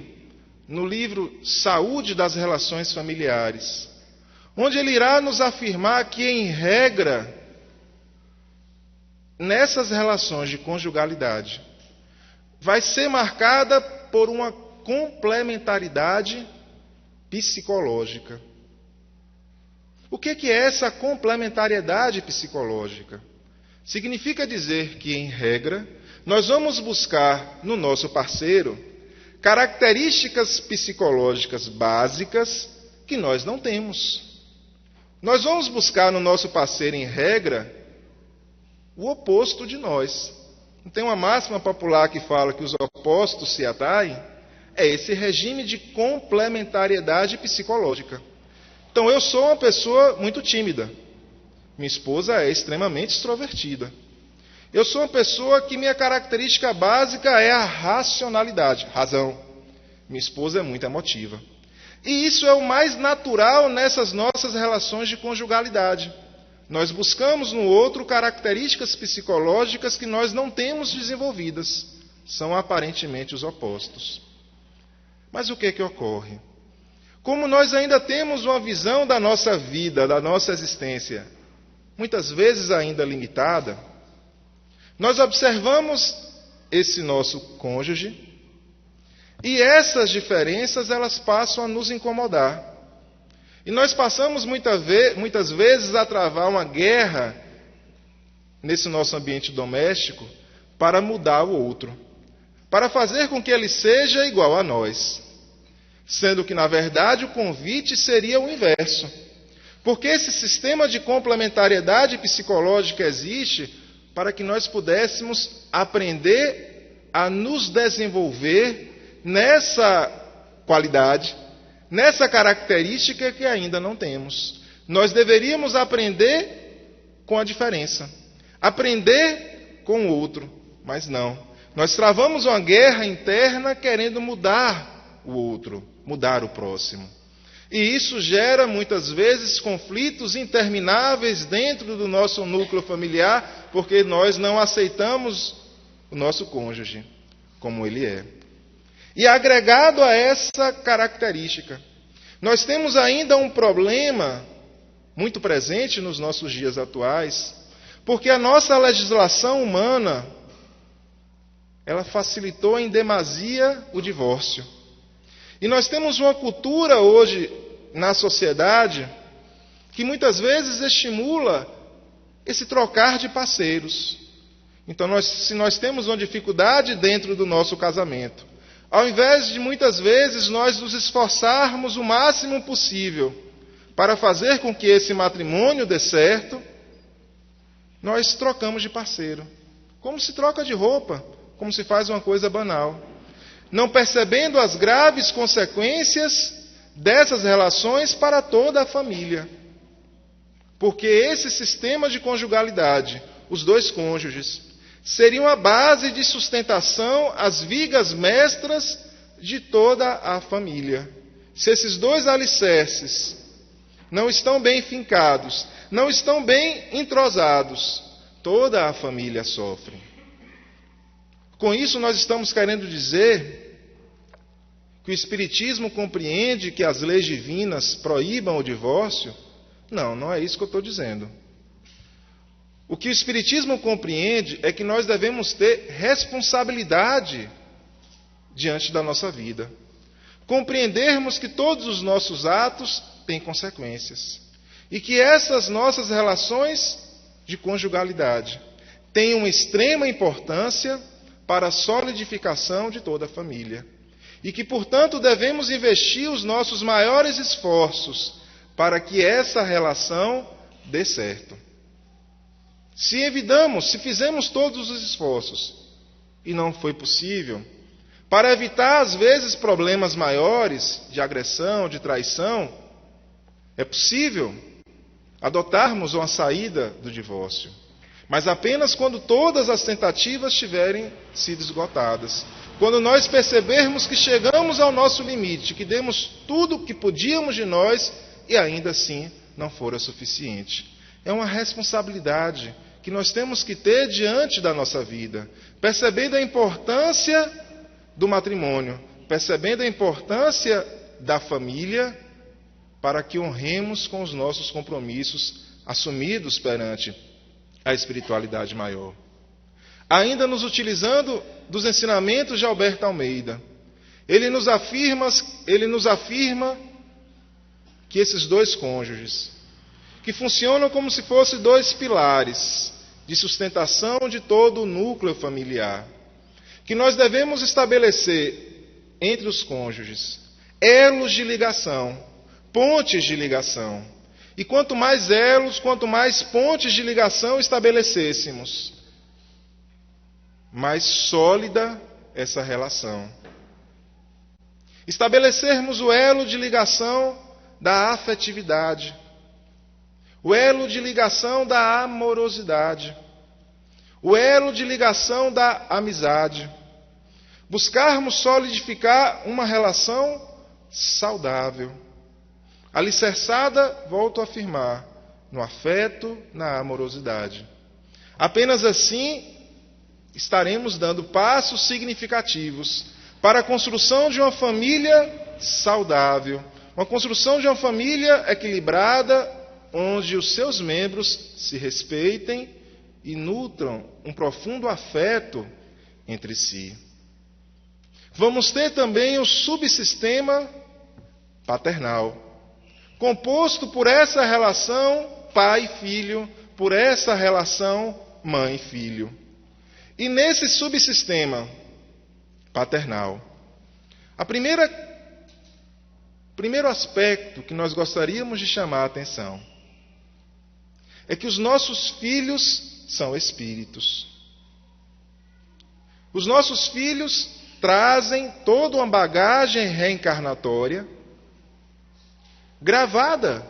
S7: no livro Saúde das Relações Familiares, onde ele irá nos afirmar que, em regra, nessas relações de conjugalidade, vai ser marcada por uma complementaridade psicológica. O que é essa complementariedade psicológica? Significa dizer que, em regra, nós vamos buscar no nosso parceiro características psicológicas básicas que nós não temos. Nós vamos buscar no nosso parceiro, em regra, o oposto de nós. Não tem uma máxima popular que fala que os opostos se atraem? É esse regime de complementariedade psicológica. Então, eu sou uma pessoa muito tímida. Minha esposa é extremamente extrovertida. Eu sou uma pessoa que minha característica básica é a racionalidade, razão. Minha esposa é muito emotiva. E isso é o mais natural nessas nossas relações de conjugalidade. Nós buscamos no outro características psicológicas que nós não temos desenvolvidas. São aparentemente os opostos. Mas o que ocorre? Como nós ainda temos uma visão da nossa vida, da nossa existência, muitas vezes ainda limitada, nós observamos esse nosso cônjuge e essas diferenças elas passam a nos incomodar. E nós passamos muitas vezes a travar uma guerra nesse nosso ambiente doméstico para mudar o outro, para fazer com que ele seja igual a nós. Sendo que, na verdade, o convite seria o inverso. Porque esse sistema de complementariedade psicológica existe para que nós pudéssemos aprender a nos desenvolver nessa qualidade, nessa característica que ainda não temos. Nós deveríamos aprender com a diferença, aprender com o outro, mas não. Nós travamos uma guerra interna querendo mudar o outro, mudar o próximo. E isso gera, muitas vezes, conflitos intermináveis dentro do nosso núcleo familiar, porque nós não aceitamos o nosso cônjuge como ele é. E agregado a essa característica, nós temos ainda um problema muito presente nos nossos dias atuais, porque a nossa legislação humana, ela facilitou em demasia o divórcio. E nós temos uma cultura hoje na sociedade que muitas vezes estimula esse trocar de parceiros. Então, se nós temos uma dificuldade dentro do nosso casamento, ao invés de muitas vezes nós nos esforçarmos o máximo possível para fazer com que esse matrimônio dê certo, nós trocamos de parceiro. Como se troca de roupa, como se faz uma coisa banal. Não percebendo as graves consequências dessas relações para toda a família. Porque esse sistema de conjugalidade, os dois cônjuges, seriam a base de sustentação, as vigas mestras de toda a família. Se esses dois alicerces não estão bem fincados, não estão bem entrosados, toda a família sofre. Com isso, nós estamos querendo dizer que o Espiritismo compreende que as leis divinas proíbam o divórcio? Não, não é isso que eu estou dizendo. O que o Espiritismo compreende é que nós devemos ter responsabilidade diante da nossa vida. Compreendermos que todos os nossos atos têm consequências. E que essas nossas relações de conjugalidade têm uma extrema importância para a solidificação de toda a família. E que, portanto, devemos investir os nossos maiores esforços para que essa relação dê certo. Se evitamos, se fizemos todos os esforços e não foi possível, para evitar, às vezes, problemas maiores de agressão, de traição, é possível adotarmos uma saída do divórcio. Mas apenas quando todas as tentativas tiverem sido esgotadas. Quando nós percebermos que chegamos ao nosso limite, que demos tudo o que podíamos de nós e ainda assim não fora suficiente. É uma responsabilidade que nós temos que ter diante da nossa vida, percebendo a importância do matrimônio, percebendo a importância da família, para que honremos com os nossos compromissos assumidos perante a espiritualidade maior. Ainda nos utilizando dos ensinamentos de Alberto Almeida, ele nos afirma que esses dois cônjuges, que funcionam como se fossem dois pilares de sustentação de todo o núcleo familiar, que nós devemos estabelecer entre os cônjuges elos de ligação, pontes de ligação. E quanto mais elos, quanto mais pontes de ligação estabelecêssemos, mais sólida essa relação. Estabelecermos o elo de ligação da afetividade, o elo de ligação da amorosidade, o elo de ligação da amizade. Buscarmos solidificar uma relação saudável, alicerçada, volto a afirmar, no afeto, na amorosidade. Apenas assim estaremos dando passos significativos para a construção de uma família saudável, uma construção de uma família equilibrada, onde os seus membros se respeitem e nutram um profundo afeto entre si. Vamos ter também o subsistema paternal, composto por essa relação pai-filho, por essa relação mãe-filho. E nesse subsistema paternal, primeiro aspecto que nós gostaríamos de chamar a atenção é que os nossos filhos são espíritos. Os nossos filhos trazem toda uma bagagem reencarnatória gravada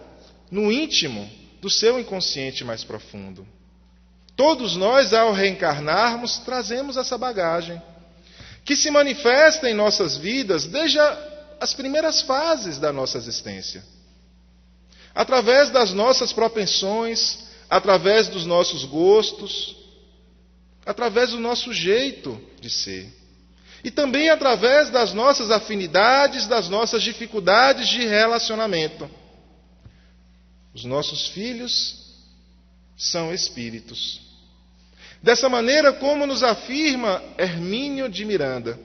S7: no íntimo do seu inconsciente mais profundo. Todos nós, ao reencarnarmos, trazemos essa bagagem, que se manifesta em nossas vidas desde as primeiras fases da nossa existência. Através das nossas propensões, através dos nossos gostos, através do nosso jeito de ser. E também através das nossas afinidades, das nossas dificuldades de relacionamento. Os nossos filhos são espíritos. Dessa maneira, como nos afirma Hermínio de Miranda,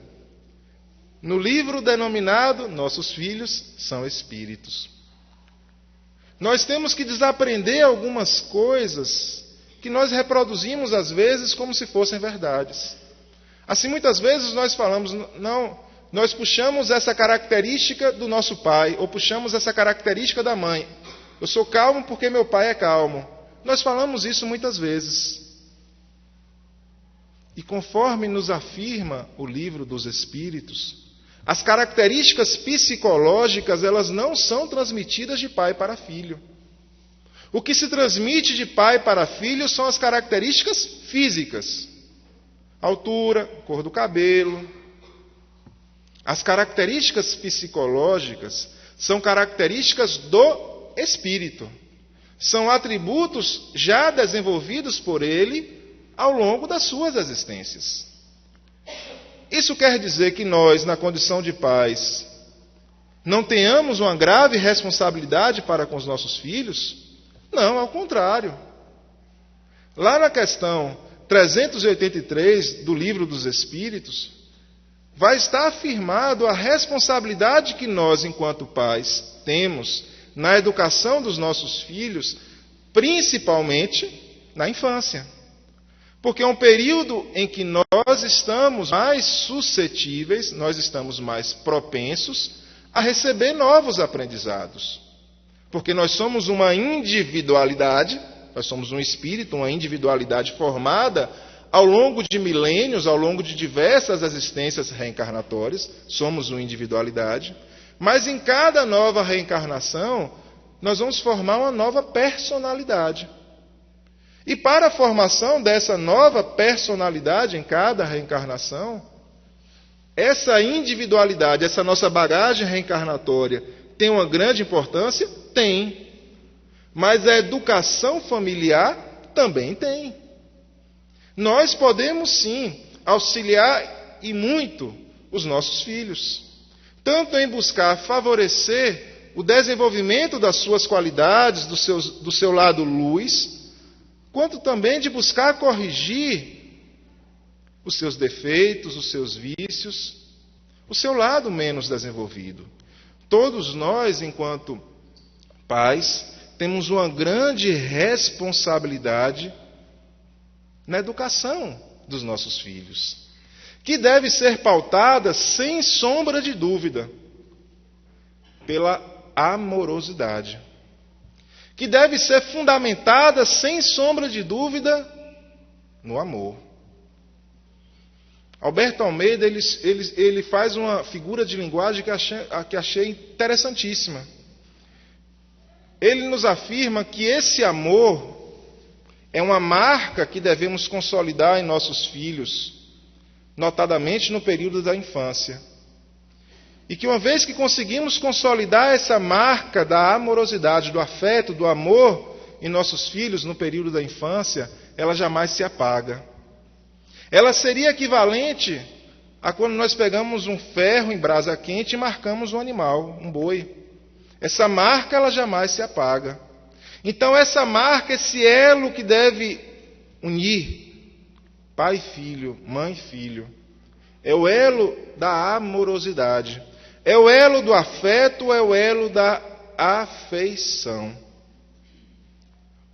S7: no livro denominado Nossos Filhos são Espíritos. Nós temos que desaprender algumas coisas que nós reproduzimos às vezes como se fossem verdades. Assim, muitas vezes nós falamos, não, nós puxamos essa característica do nosso pai, ou puxamos essa característica da mãe. Eu sou calmo porque meu pai é calmo. Nós falamos isso muitas vezes. E conforme nos afirma o livro dos Espíritos, as características psicológicas, elas não são transmitidas de pai para filho. O que se transmite de pai para filho são as características físicas. Altura, cor do cabelo. As características psicológicas são características do espírito. São atributos já desenvolvidos por ele ao longo das suas existências. Isso quer dizer que nós, na condição de pais, não tenhamos uma grave responsabilidade para com os nossos filhos? Não, ao contrário. Lá na questão 383 do Livro dos Espíritos, vai estar afirmado a responsabilidade que nós, enquanto pais, temos na educação dos nossos filhos, principalmente na infância. Porque é um período em que nós estamos mais suscetíveis, nós estamos mais propensos a receber novos aprendizados. Porque nós somos uma individualidade, nós somos um espírito, uma individualidade formada ao longo de milênios, ao longo de diversas existências reencarnatórias, somos uma individualidade, mas em cada nova reencarnação, nós vamos formar uma nova personalidade. E para a formação dessa nova personalidade em cada reencarnação, essa individualidade, essa nossa bagagem reencarnatória, tem uma grande importância? Tem. Mas a educação familiar também tem. Nós podemos sim auxiliar e muito os nossos filhos, tanto em buscar favorecer o desenvolvimento das suas qualidades, do seu lado luz, quanto também de buscar corrigir os seus defeitos, os seus vícios, o seu lado menos desenvolvido. Todos nós, enquanto pais, temos uma grande responsabilidade na educação dos nossos filhos, que deve ser pautada, sem sombra de dúvida, pela amorosidade, que deve ser fundamentada, sem sombra de dúvida, no amor. Alberto Almeida ele faz uma figura de linguagem que achei interessantíssima. Ele nos afirma que esse amor é uma marca que devemos consolidar em nossos filhos, notadamente no período da infância. E que uma vez que conseguimos consolidar essa marca da amorosidade, do afeto, do amor em nossos filhos no período da infância, ela jamais se apaga. Ela seria equivalente a quando nós pegamos um ferro em brasa quente e marcamos um animal, um boi. Essa marca, ela jamais se apaga. Então, essa marca, esse elo que deve unir pai e filho, mãe e filho, é o elo da amorosidade, é o elo do afeto, é o elo da afeição.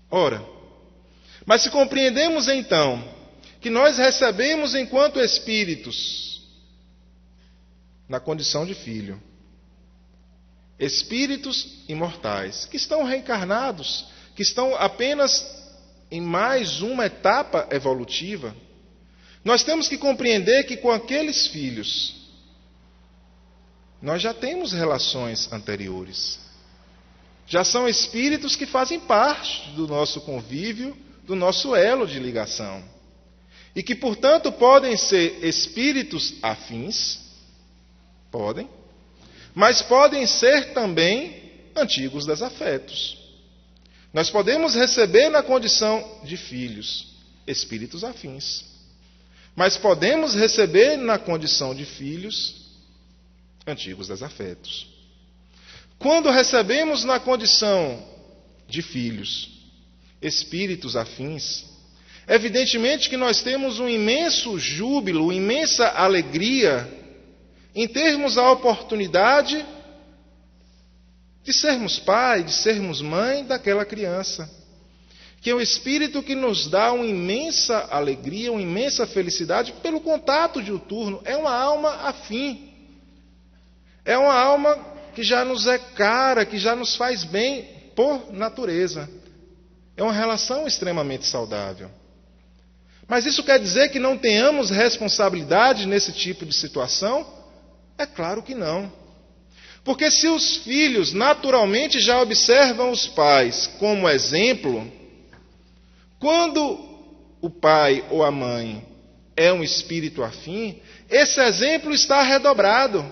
S7: Ora, mas se compreendemos então que nós recebemos enquanto espíritos, na condição de filho, espíritos imortais, que estão reencarnados, que estão apenas em mais uma etapa evolutiva, nós temos que compreender que com aqueles filhos, nós já temos relações anteriores. Já são espíritos que fazem parte do nosso convívio, do nosso elo de ligação. E que, portanto, podem ser espíritos afins, podem, mas podem ser também antigos desafetos. Nós podemos receber na condição de filhos espíritos afins, mas podemos receber na condição de filhos antigos desafetos. Quando recebemos na condição de filhos espíritos afins, evidentemente que nós temos um imenso júbilo, uma imensa alegria em termos a oportunidade de sermos pai, de sermos mãe daquela criança. Que é um espírito que nos dá uma imensa alegria, uma imensa felicidade pelo contato diuturno. É uma alma afim. É uma alma que já nos é cara, que já nos faz bem por natureza. É uma relação extremamente saudável. Mas isso quer dizer que não tenhamos responsabilidade nesse tipo de situação? É claro que não. Porque se os filhos naturalmente já observam os pais como exemplo, quando o pai ou a mãe é um espírito afim, esse exemplo está redobrado,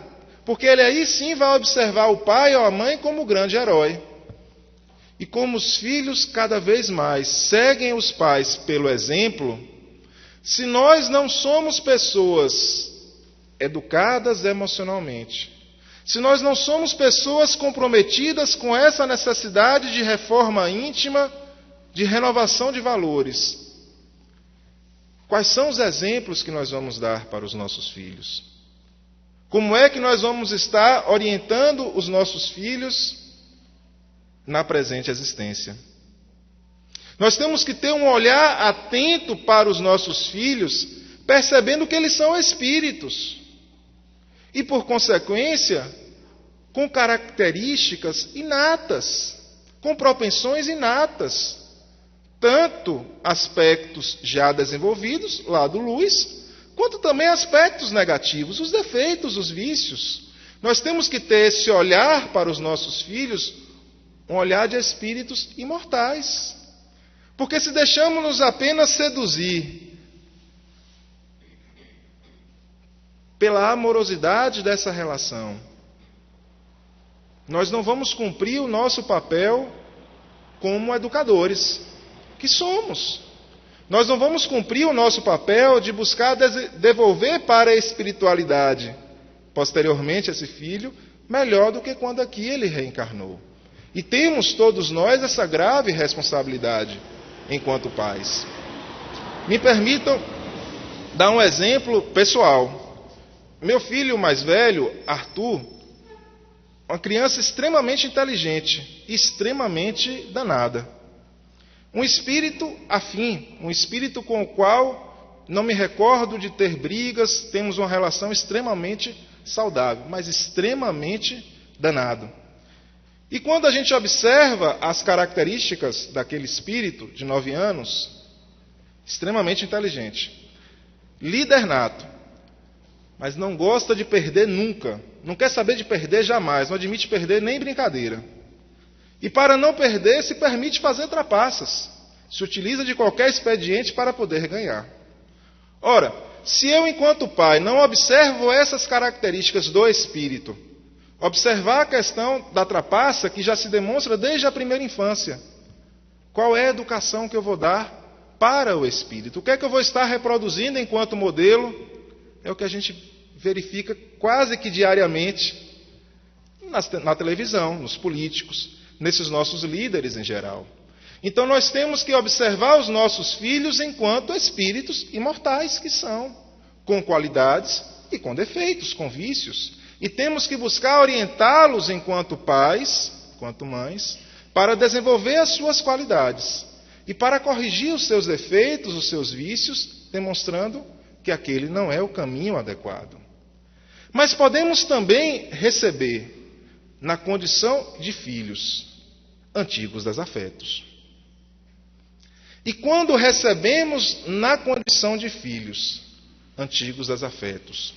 S7: porque ele aí sim vai observar o pai ou a mãe como grande herói. E como os filhos cada vez mais seguem os pais pelo exemplo, se nós não somos pessoas educadas emocionalmente, se nós não somos pessoas comprometidas com essa necessidade de reforma íntima, de renovação de valores, quais são os exemplos que nós vamos dar para os nossos filhos? Como é que nós vamos estar orientando os nossos filhos na presente existência? Nós temos que ter um olhar atento para os nossos filhos, percebendo que eles são espíritos. E, por consequência, com características inatas, com propensões inatas. Tanto aspectos já desenvolvidos, lado luz, quanto também aspectos negativos, os defeitos, os vícios. Nós temos que ter esse olhar para os nossos filhos, um olhar de espíritos imortais. Porque se deixamos-nos apenas seduzir pela amorosidade dessa relação, nós não vamos cumprir o nosso papel como educadores que somos. Nós não vamos cumprir o nosso papel de buscar devolver para a espiritualidade, posteriormente, esse filho, melhor do que quando aqui ele reencarnou. E temos todos nós essa grave responsabilidade enquanto pais. Me permitam dar um exemplo pessoal. Meu filho mais velho, Arthur, uma criança extremamente inteligente, extremamente danada. Um espírito afim, um espírito com o qual não me recordo de ter brigas, temos uma relação extremamente saudável, mas extremamente danado. E quando a gente observa as características daquele espírito de 9 anos, extremamente inteligente, líder nato, mas não gosta de perder nunca, não quer saber de perder jamais, não admite perder nem brincadeira. E para não perder, se permite fazer trapaças, se utiliza de qualquer expediente para poder ganhar. Ora, se eu, enquanto pai, não observo essas características do espírito, observar a questão da trapaça, que já se demonstra desde a primeira infância, qual é a educação que eu vou dar para o espírito? O que é que eu vou estar reproduzindo enquanto modelo? É o que a gente verifica quase que diariamente na televisão, nos políticos, nesses nossos líderes em geral. Então nós temos que observar os nossos filhos enquanto espíritos imortais que são, com qualidades e com defeitos, com vícios. E temos que buscar orientá-los enquanto pais, enquanto mães, para desenvolver as suas qualidades e para corrigir os seus defeitos, os seus vícios, demonstrando que aquele não é o caminho adequado. Mas podemos também receber, na condição de filhos, antigos desafetos. E quando recebemos na condição de filhos, antigos desafetos,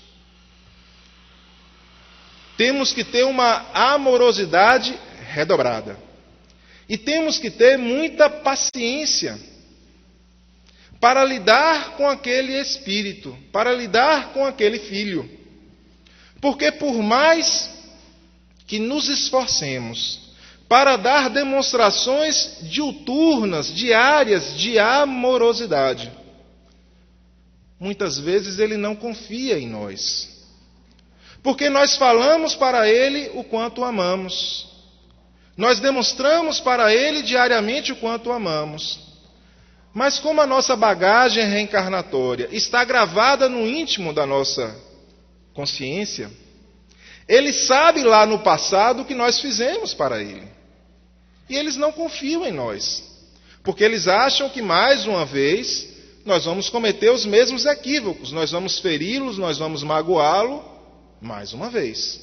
S7: temos que ter uma amorosidade redobrada. E temos que ter muita paciência para lidar com aquele espírito, para lidar com aquele filho. Porque por mais que nos esforcemos para dar demonstrações diuturnas, diárias, de amorosidade, muitas vezes ele não confia em nós. Porque nós falamos para ele o quanto o amamos. Nós demonstramos para ele diariamente o quanto o amamos. Mas como a nossa bagagem reencarnatória está gravada no íntimo da nossa consciência, ele sabe lá no passado o que nós fizemos para ele. E eles não confiam em nós. Porque eles acham que mais uma vez nós vamos cometer os mesmos equívocos. Nós vamos feri-los, nós vamos magoá-lo mais uma vez.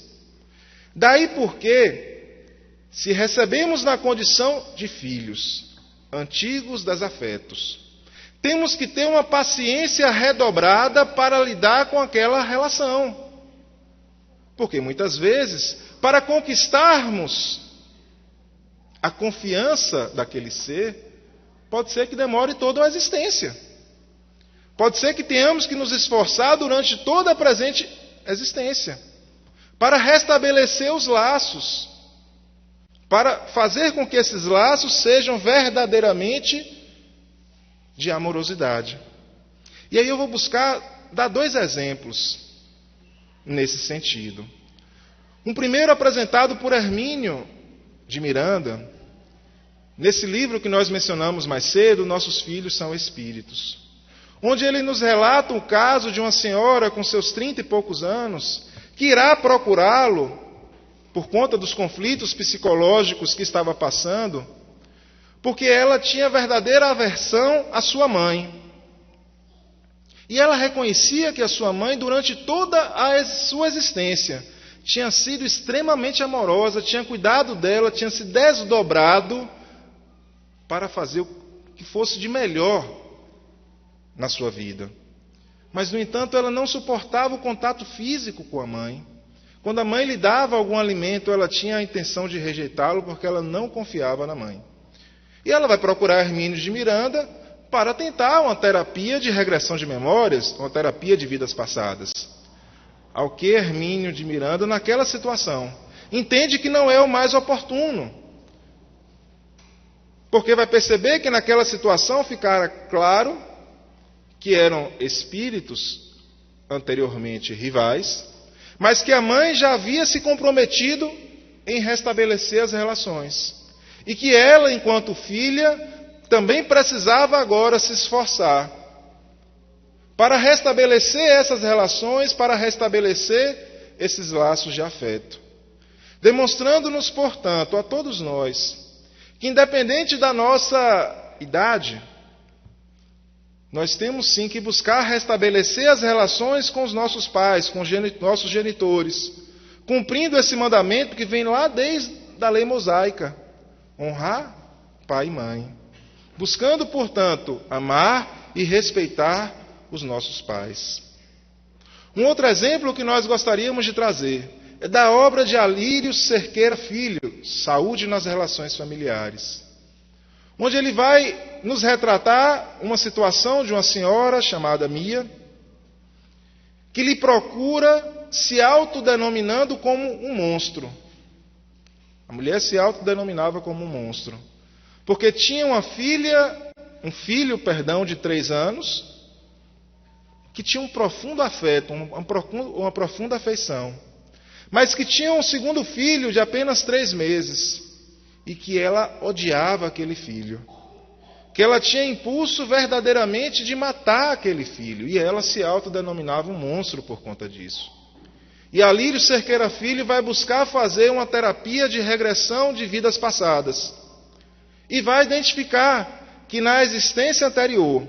S7: Daí porque, se recebemos na condição de filhos, antigos desafetos, temos que ter uma paciência redobrada para lidar com aquela relação. Porque muitas vezes, para conquistarmos a confiança daquele ser, pode ser que demore toda a existência. Pode ser que tenhamos que nos esforçar durante toda a presente existência para restabelecer os laços, para fazer com que esses laços sejam verdadeiramente de amorosidade. E aí eu vou dar 2 exemplos nesse sentido. Um primeiro apresentado por Hermínio de Miranda, nesse livro que nós mencionamos mais cedo, Nossos Filhos São Espíritos, onde ele nos relata o caso de uma senhora com seus 30 e poucos anos, que irá procurá-lo por conta dos conflitos psicológicos que estava passando, porque ela tinha verdadeira aversão à sua mãe. E ela reconhecia que a sua mãe, durante toda a sua existência, tinha sido extremamente amorosa, tinha cuidado dela, tinha se desdobrado para fazer o que fosse de melhor na sua vida. Mas, no entanto, ela não suportava o contato físico com a mãe. Quando a mãe lhe dava algum alimento, ela tinha a intenção de rejeitá-lo porque ela não confiava na mãe. E ela vai procurar Hermínio de Miranda para tentar uma terapia de regressão de memórias, uma terapia de vidas passadas. Ao que Hermínio de Miranda, naquela situação, entende que não é o mais oportuno. Porque vai perceber que naquela situação ficara claro que eram espíritos anteriormente rivais, mas que a mãe já havia se comprometido em restabelecer as relações. E que ela, enquanto filha, também precisava agora se esforçar para restabelecer essas relações, para restabelecer esses laços de afeto. Demonstrando-nos, portanto, a todos nós, que independente da nossa idade, nós temos sim que buscar restabelecer as relações com os nossos pais, com os nossos genitores, cumprindo esse mandamento que vem lá desde a lei mosaica: honrar pai e mãe. Buscando, portanto, amar e respeitar os nossos pais. Um outro exemplo que nós gostaríamos de trazer é da obra de Alírio Cerqueira Filho, Saúde nas Relações Familiares, onde ele vai nos retratar uma situação de uma senhora chamada Mia, que lhe procura se autodenominando como um monstro. A mulher se autodenominava como um monstro, porque tinha um filho, de 3 anos, que tinha um profundo afeto, uma profunda afeição, mas que tinha um segundo filho de apenas 3 meses, e que ela odiava aquele filho, que ela tinha impulso verdadeiramente de matar aquele filho, e ela se autodenominava um monstro por conta disso. E Alírio Cerqueira Filho vai buscar fazer uma terapia de regressão de vidas passadas, e vai identificar que na existência anterior,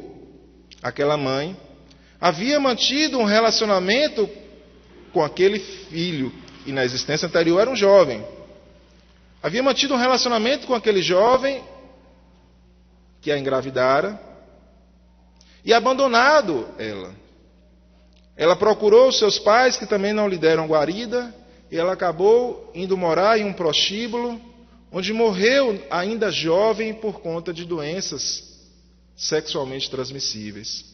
S7: aquela mãe havia mantido um relacionamento com aquele filho, e na existência anterior era um jovem. Havia mantido um relacionamento com aquele jovem que a engravidara e abandonado ela. Ela procurou os seus pais, que também não lhe deram guarida, e ela acabou indo morar em um prostíbulo, onde morreu ainda jovem por conta de doenças sexualmente transmissíveis.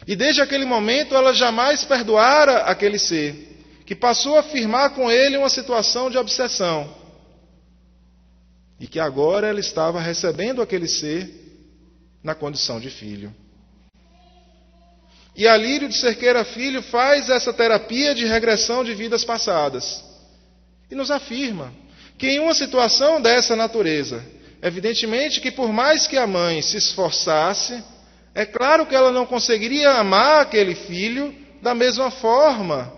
S7: E desde aquele momento ela jamais perdoara aquele ser, que passou a firmar com ele uma situação de obsessão, e que agora ela estava recebendo aquele ser na condição de filho. E Alírio de Cerqueira Filho faz essa terapia de regressão de vidas passadas e nos afirma que em uma situação dessa natureza, evidentemente que por mais que a mãe se esforçasse, é claro que ela não conseguiria amar aquele filho da mesma forma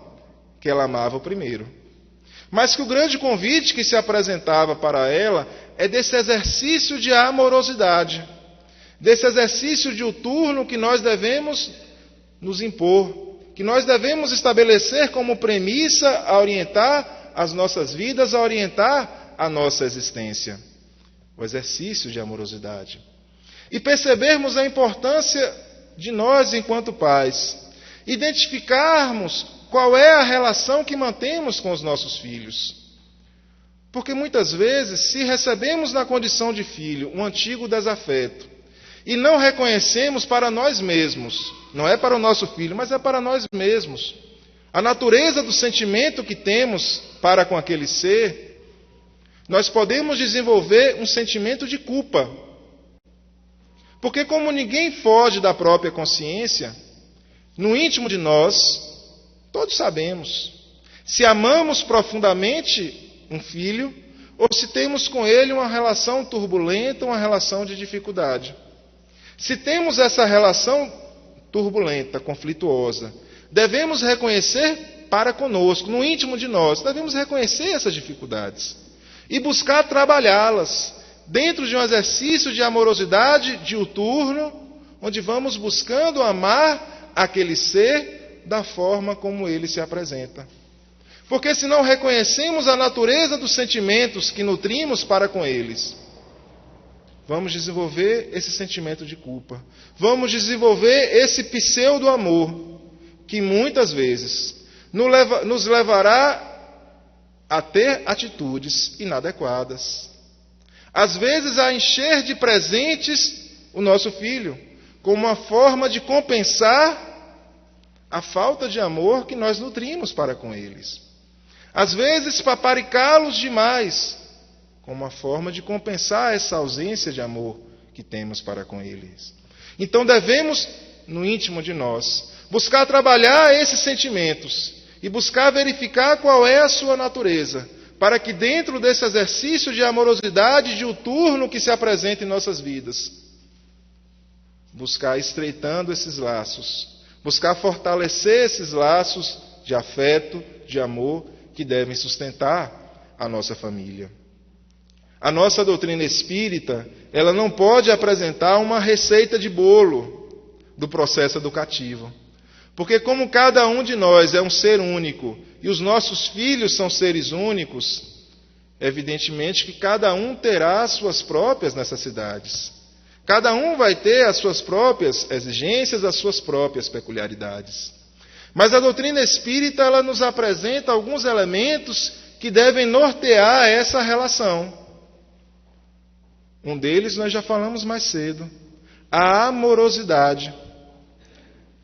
S7: que ela amava o primeiro. Mas que o grande convite que se apresentava para ela é desse exercício de amorosidade, desse exercício diuturno que nós devemos nos impor, que nós devemos estabelecer como premissa a orientar as nossas vidas, a orientar a nossa existência. O exercício de amorosidade. E percebermos a importância de nós, enquanto pais, identificarmos qual é a relação que mantemos com os nossos filhos. Porque muitas vezes, se recebemos na condição de filho um antigo desafeto, e não reconhecemos para nós mesmos, não é para o nosso filho, mas é para nós mesmos, a natureza do sentimento que temos para com aquele ser, nós podemos desenvolver um sentimento de culpa. Porque como ninguém foge da própria consciência, no íntimo de nós, todos sabemos se amamos profundamente um filho ou se temos com ele uma relação turbulenta, uma relação de dificuldade. Se temos essa relação turbulenta, conflituosa, devemos reconhecer para conosco, no íntimo de nós, devemos reconhecer essas dificuldades e buscar trabalhá-las dentro de um exercício de amorosidade diuturno, onde vamos buscando amar aquele ser da forma como ele se apresenta. Porque se não reconhecemos a natureza dos sentimentos que nutrimos para com eles, vamos desenvolver esse sentimento de culpa. Vamos desenvolver esse pseudo-amor, que muitas vezes nos levará a ter atitudes inadequadas. Às vezes a encher de presentes o nosso filho, como uma forma de compensar a falta de amor que nós nutrimos para com eles. Às vezes paparicá-los demais, como uma forma de compensar essa ausência de amor que temos para com eles. Então devemos, no íntimo de nós, buscar trabalhar esses sentimentos e buscar verificar qual é a sua natureza, para que dentro desse exercício de amorosidade diuturno que se apresenta em nossas vidas, buscar estreitando esses laços, buscar fortalecer esses laços de afeto, de amor, que devem sustentar a nossa família. a nossa doutrina espírita, ela não pode apresentar uma receita de bolo do processo educativo. Porque como cada um de nós é um ser único e os nossos filhos são seres únicos, evidentemente que cada um terá as suas próprias necessidades. Cada um vai ter as suas próprias exigências, as suas próprias peculiaridades. Mas a doutrina espírita, ela nos apresenta alguns elementos que devem nortear essa relação. Um deles nós já falamos mais cedo: a amorosidade.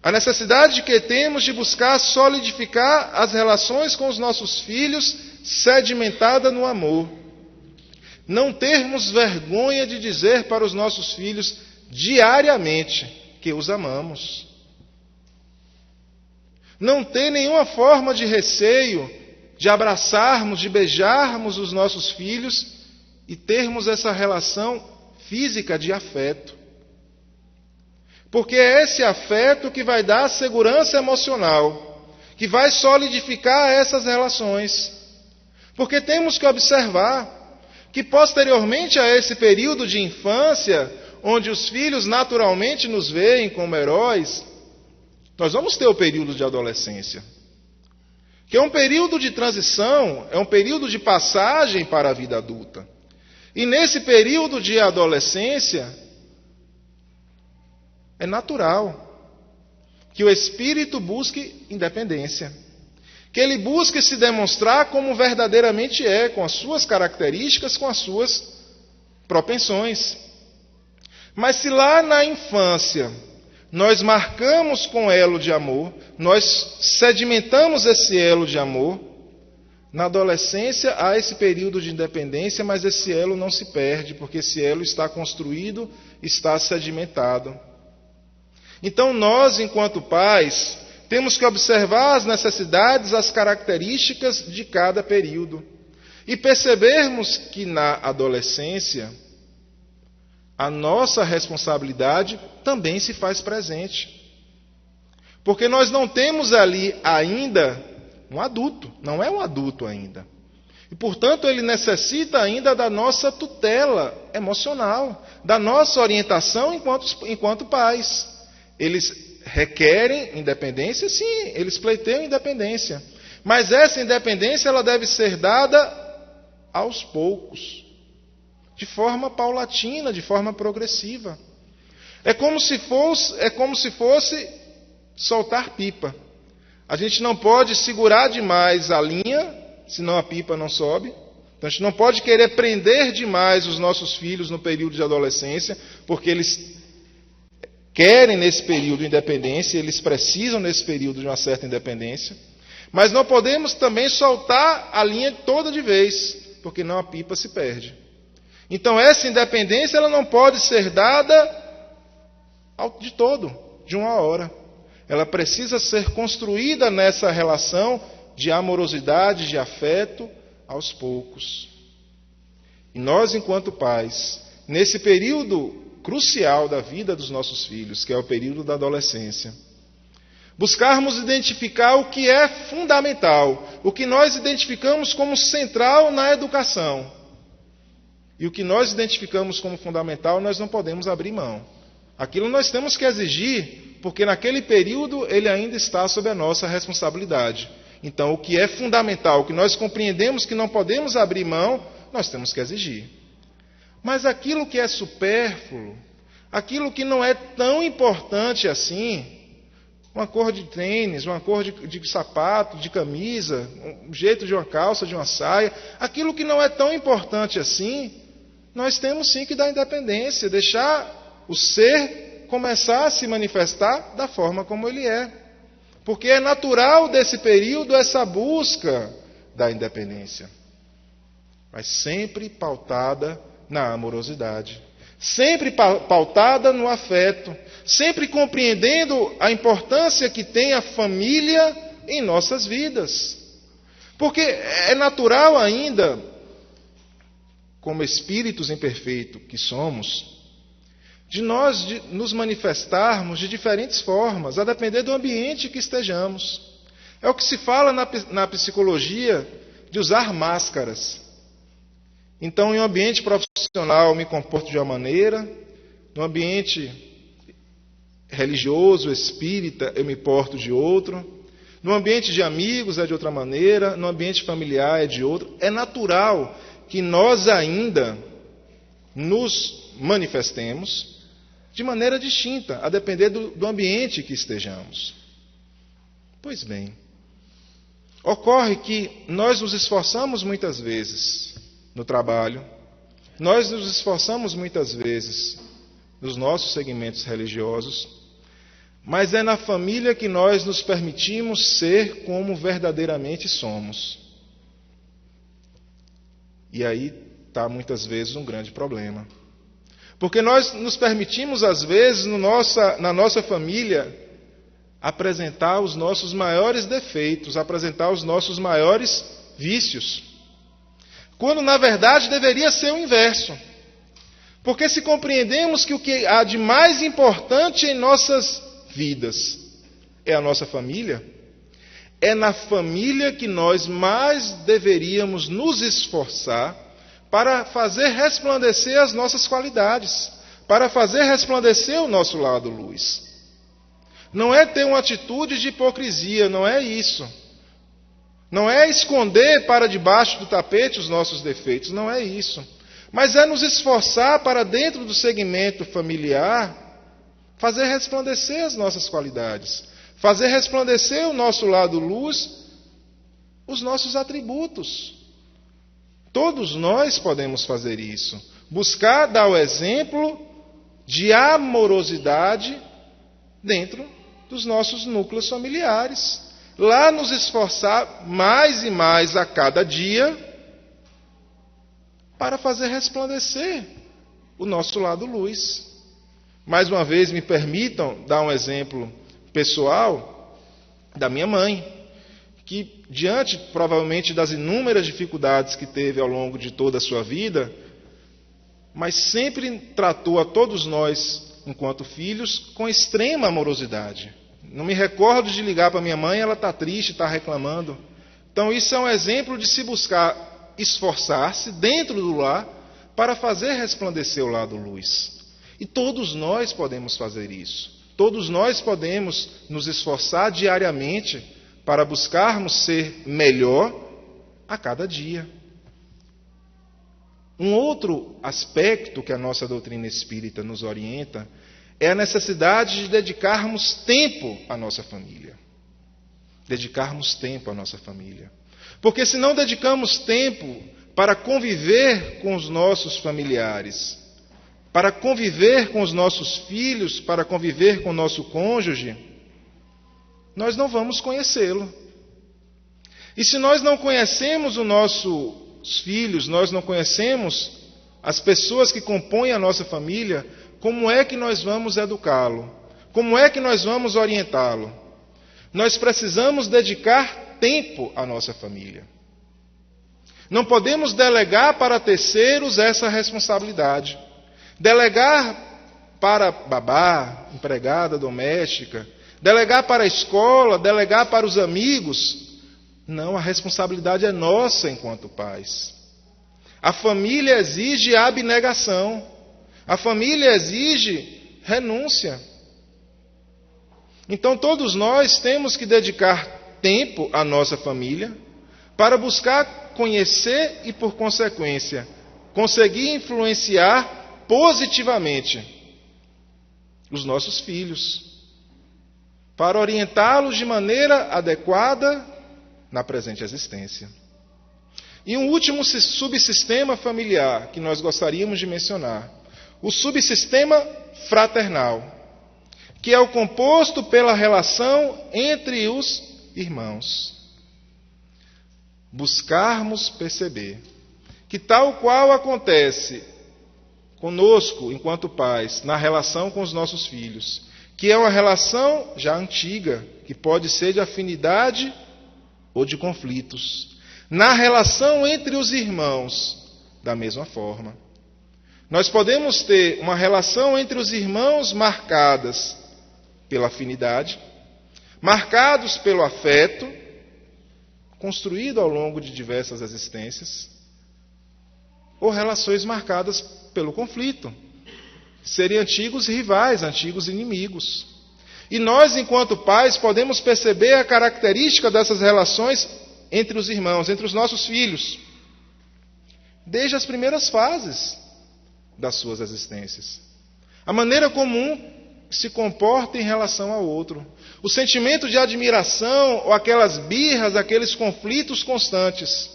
S7: A necessidade que temos de buscar solidificar as relações com os nossos filhos, sedimentada no amor. Não termos vergonha de dizer para os nossos filhos diariamente que os amamos. Não ter nenhuma forma de receio de abraçarmos, de beijarmos os nossos filhos e termos essa relação física de afeto. Porque é esse afeto que vai dar segurança emocional, que vai solidificar essas relações. Porque temos que observar que posteriormente a esse período de infância, onde os filhos naturalmente nos veem como heróis, nós vamos ter o período de adolescência, que é um período de transição, é um período de passagem para a vida adulta. E nesse período de adolescência, é natural que o espírito busque independência, que ele busque se demonstrar como verdadeiramente é, com as suas características, com as suas propensões. Mas se lá na infância nós marcamos com elo de amor, nós sedimentamos esse elo de amor, na adolescência há esse período de independência, mas esse elo não se perde, porque esse elo está construído, está sedimentado. Então nós, enquanto pais, temos que observar as necessidades, as características de cada período. E percebermos que na adolescência, a nossa responsabilidade também se faz presente. Porque nós não temos ali ainda um adulto, não é um adulto ainda. E, portanto, ele necessita ainda da nossa tutela emocional, da nossa orientação enquanto pais. Eles requerem independência, sim, eles pleiteiam independência. Mas essa independência ela deve ser dada aos poucos, de forma paulatina, de forma progressiva. É como se fosse soltar pipa. A gente não pode segurar demais a linha, senão a pipa não sobe. Então a gente não pode querer prender demais os nossos filhos no período de adolescência, porque eles querem nesse período independência, eles precisam nesse período de uma certa independência. Mas não podemos também soltar a linha toda de vez, porque não a pipa se perde. Então essa independência ela não pode ser dada de todo, de uma hora. Ela precisa ser construída nessa relação de amorosidade, de afeto, aos poucos. E nós, enquanto pais, nesse período crucial da vida dos nossos filhos, que é o período da adolescência, buscarmos identificar o que é fundamental, o que nós identificamos como central na educação. E o que nós identificamos como fundamental, nós não podemos abrir mão. Aquilo nós temos que exigir, porque naquele período ele ainda está sob a nossa responsabilidade. Então, o que é fundamental, o que nós compreendemos que não podemos abrir mão, nós temos que exigir. Mas aquilo que é supérfluo, aquilo que não é tão importante assim, uma cor de tênis, uma cor de sapato, de camisa, um jeito de uma calça, de uma saia, aquilo que não é tão importante assim, nós temos sim que dar independência, deixar o ser começar a se manifestar da forma como ele é. Porque é natural desse período essa busca da independência. Mas sempre pautada na amorosidade. Sempre pautada no afeto. Sempre compreendendo a importância que tem a família em nossas vidas. Porque é natural ainda, como espíritos imperfeitos que somos, de nós nos manifestarmos de diferentes formas, a depender do ambiente que estejamos. É o que se fala na psicologia de usar máscaras. Então, em um ambiente profissional, eu me comporto de uma maneira, no ambiente religioso, espírita, eu me porto de outro, no ambiente de amigos é de outra maneira, no ambiente familiar é de outro. É natural que nós ainda nos manifestemos de maneira distinta, a depender do ambiente que estejamos. Pois bem, ocorre que nós nos esforçamos muitas vezes no trabalho, nós nos esforçamos muitas vezes nos nossos segmentos religiosos, mas é na família que nós nos permitimos ser como verdadeiramente somos. E aí está muitas vezes um grande problema. Porque nós nos permitimos, às vezes, na nossa família, apresentar os nossos maiores defeitos, apresentar os nossos maiores vícios. Quando, na verdade, deveria ser o inverso. Porque se compreendemos que o que há de mais importante em nossas vidas é a nossa família, é na família que nós mais deveríamos nos esforçar para fazer resplandecer as nossas qualidades, para fazer resplandecer o nosso lado luz. Não é ter uma atitude de hipocrisia, não é isso. Não é esconder para debaixo do tapete os nossos defeitos, não é isso. Mas é nos esforçar para dentro do segmento familiar, fazer resplandecer as nossas qualidades, fazer resplandecer o nosso lado luz, os nossos atributos. Todos nós podemos fazer isso. Buscar dar o exemplo de amorosidade dentro dos nossos núcleos familiares. Lá nos esforçar mais e mais a cada dia para fazer resplandecer o nosso lado luz. Mais uma vez, me permitam dar um exemplo pessoal da minha mãe, que diante, provavelmente, das inúmeras dificuldades que teve ao longo de toda a sua vida, mas sempre tratou a todos nós, enquanto filhos, com extrema amorosidade. Não me recordo de ligar para minha mãe, ela está triste, está reclamando. Então, isso é um exemplo de se buscar esforçar-se dentro do lar para fazer resplandecer o lado luz. E todos nós podemos fazer isso. Todos nós podemos nos esforçar diariamente para buscarmos ser melhor a cada dia. Um outro aspecto que a nossa doutrina espírita nos orienta é a necessidade de dedicarmos tempo à nossa família. Dedicarmos tempo à nossa família. Porque se não dedicamos tempo para conviver com os nossos familiares, para conviver com os nossos filhos, para conviver com o nosso cônjuge, nós não vamos conhecê-lo. E se nós não conhecemos os nossos filhos, nós não conhecemos as pessoas que compõem a nossa família, como é que nós vamos educá-lo? Como é que nós vamos orientá-lo? Nós precisamos dedicar tempo à nossa família. Não podemos delegar para terceiros essa responsabilidade. Delegar para babá, empregada doméstica, delegar para a escola, delegar para os amigos. Não, a responsabilidade é nossa enquanto pais. A família exige abnegação. A família exige renúncia. Então todos nós temos que dedicar tempo à nossa família para buscar conhecer e, por consequência, conseguir influenciar positivamente os nossos filhos, para orientá-los de maneira adequada na presente existência. E um último subsistema familiar que nós gostaríamos de mencionar, o subsistema fraternal, que é o composto pela relação entre os irmãos. Buscarmos perceber que tal qual acontece conosco, enquanto pais, na relação com os nossos filhos, que é uma relação já antiga, que pode ser de afinidade ou de conflitos. Na relação entre os irmãos, da mesma forma. Nós podemos ter uma relação entre os irmãos marcadas pela afinidade, marcados pelo afeto, construído ao longo de diversas existências, ou relações marcadas pelo conflito. Serem antigos rivais, antigos inimigos. E nós, enquanto pais, podemos perceber a característica dessas relações entre os irmãos, entre os nossos filhos, desde as primeiras fases das suas existências. A maneira como um se comporta em relação ao outro. O sentimento de admiração, ou aquelas birras, aqueles conflitos constantes.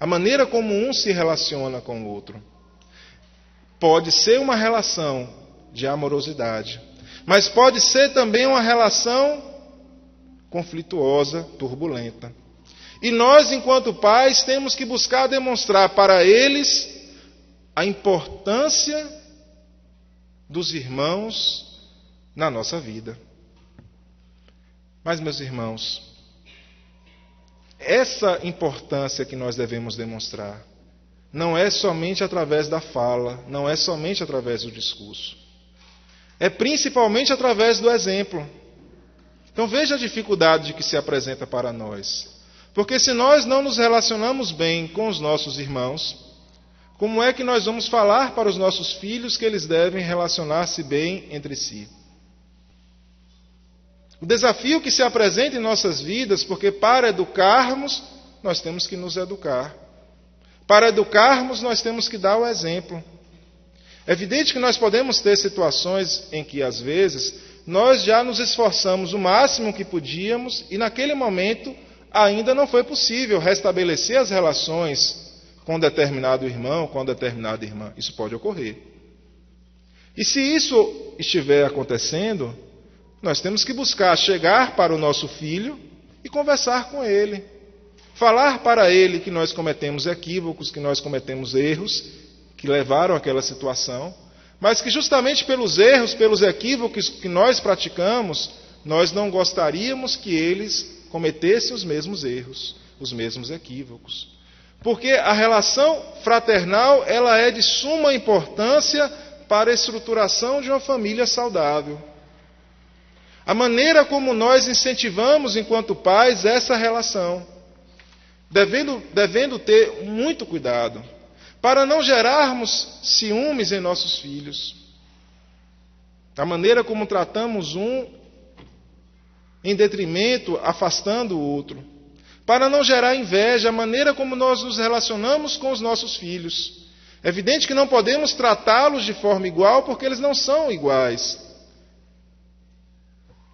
S7: A maneira como um se relaciona com o outro. Pode ser uma relação de amorosidade, mas pode ser também uma relação conflituosa, turbulenta. E nós, enquanto pais, temos que buscar demonstrar para eles a importância dos irmãos na nossa vida. Mas, meus irmãos, essa importância que nós devemos demonstrar não é somente através da fala, não é somente através do discurso. É principalmente através do exemplo. Então veja a dificuldade que se apresenta para nós. Porque se nós não nos relacionamos bem com os nossos irmãos, como é que nós vamos falar para os nossos filhos que eles devem relacionar-se bem entre si? O desafio que se apresenta em nossas vidas, porque para educarmos, nós temos que nos educar. Para educarmos, nós temos que dar o exemplo. É evidente que nós podemos ter situações em que, às vezes, nós já nos esforçamos o máximo que podíamos e, naquele momento, ainda não foi possível restabelecer as relações com determinado irmão, com determinada irmã. Isso pode ocorrer. E se isso estiver acontecendo, nós temos que buscar chegar para o nosso filho e conversar com ele. Falar para ele que nós cometemos equívocos, que nós cometemos erros que levaram àquela situação, mas que justamente pelos erros, pelos equívocos que nós praticamos, nós não gostaríamos que eles cometessem os mesmos erros, os mesmos equívocos. Porque a relação fraternal, ela é de suma importância para a estruturação de uma família saudável. A maneira como nós incentivamos, enquanto pais, essa relação, devendo ter muito cuidado, para não gerarmos ciúmes em nossos filhos. A maneira como tratamos um em detrimento, afastando o outro. Para não gerar inveja, a maneira como nós nos relacionamos com os nossos filhos. É evidente que não podemos tratá-los de forma igual, porque eles não são iguais.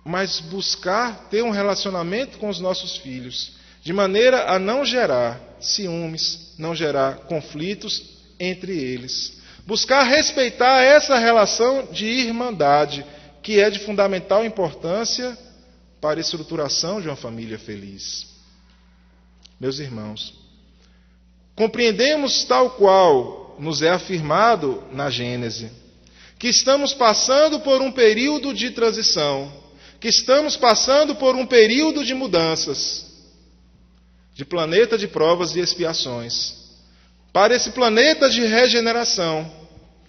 S7: Mas buscar ter um relacionamento com os nossos filhos, de maneira a não gerar ciúmes, não gerar conflitos entre eles. Buscar respeitar essa relação de irmandade, que é de fundamental importância para a estruturação de uma família feliz. Meus irmãos, compreendemos tal qual nos é afirmado na Gênese, que estamos passando por um período de transição, que estamos passando por um período de mudanças, de planeta de provas e expiações, para esse planeta de regeneração,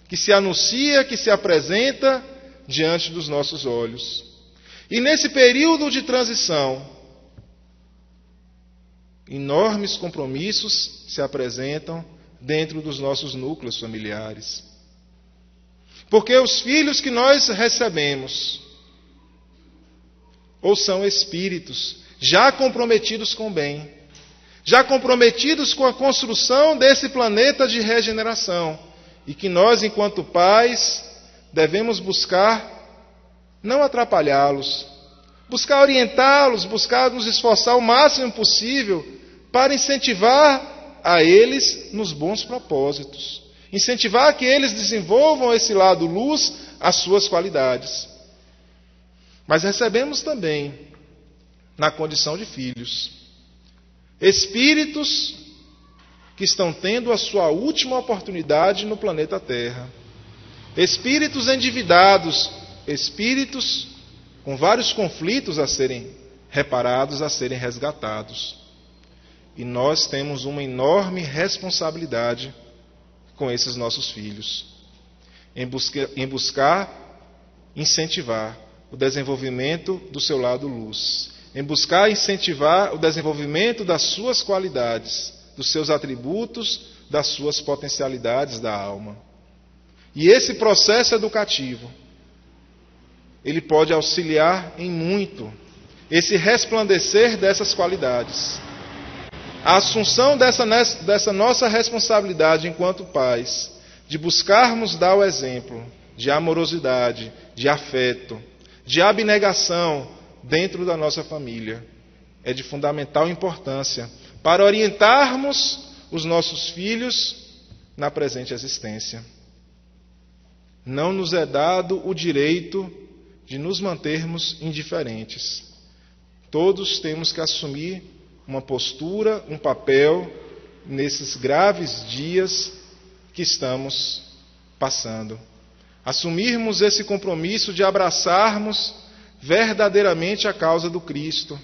S7: que se anuncia, que se apresenta diante dos nossos olhos. E nesse período de transição, enormes compromissos se apresentam dentro dos nossos núcleos familiares. Porque os filhos que nós recebemos, ou são espíritos já comprometidos com o bem, já comprometidos com a construção desse planeta de regeneração, e que nós, enquanto pais, devemos buscar não atrapalhá-los, buscar orientá-los, buscar nos esforçar o máximo possível para incentivar a eles nos bons propósitos, incentivar que eles desenvolvam esse lado luz, as suas qualidades. Mas recebemos também, na condição de filhos, espíritos que estão tendo a sua última oportunidade no planeta Terra. Espíritos endividados, espíritos com vários conflitos a serem reparados, a serem resgatados. E nós temos uma enorme responsabilidade com esses nossos filhos, em buscar incentivar o desenvolvimento do seu lado luz, em buscar incentivar o desenvolvimento das suas qualidades, dos seus atributos, das suas potencialidades da alma. E esse processo educativo, ele pode auxiliar em muito esse resplandecer dessas qualidades. A assunção dessa nossa responsabilidade enquanto pais, de buscarmos dar o exemplo de amorosidade, de afeto, de abnegação dentro da nossa família, é de fundamental importância para orientarmos os nossos filhos na presente existência. Não nos é dado o direito de nos mantermos indiferentes. Todos temos que assumir uma postura, um papel nesses graves dias que estamos passando. Assumirmos esse compromisso de abraçarmos verdadeiramente a causa do Cristo,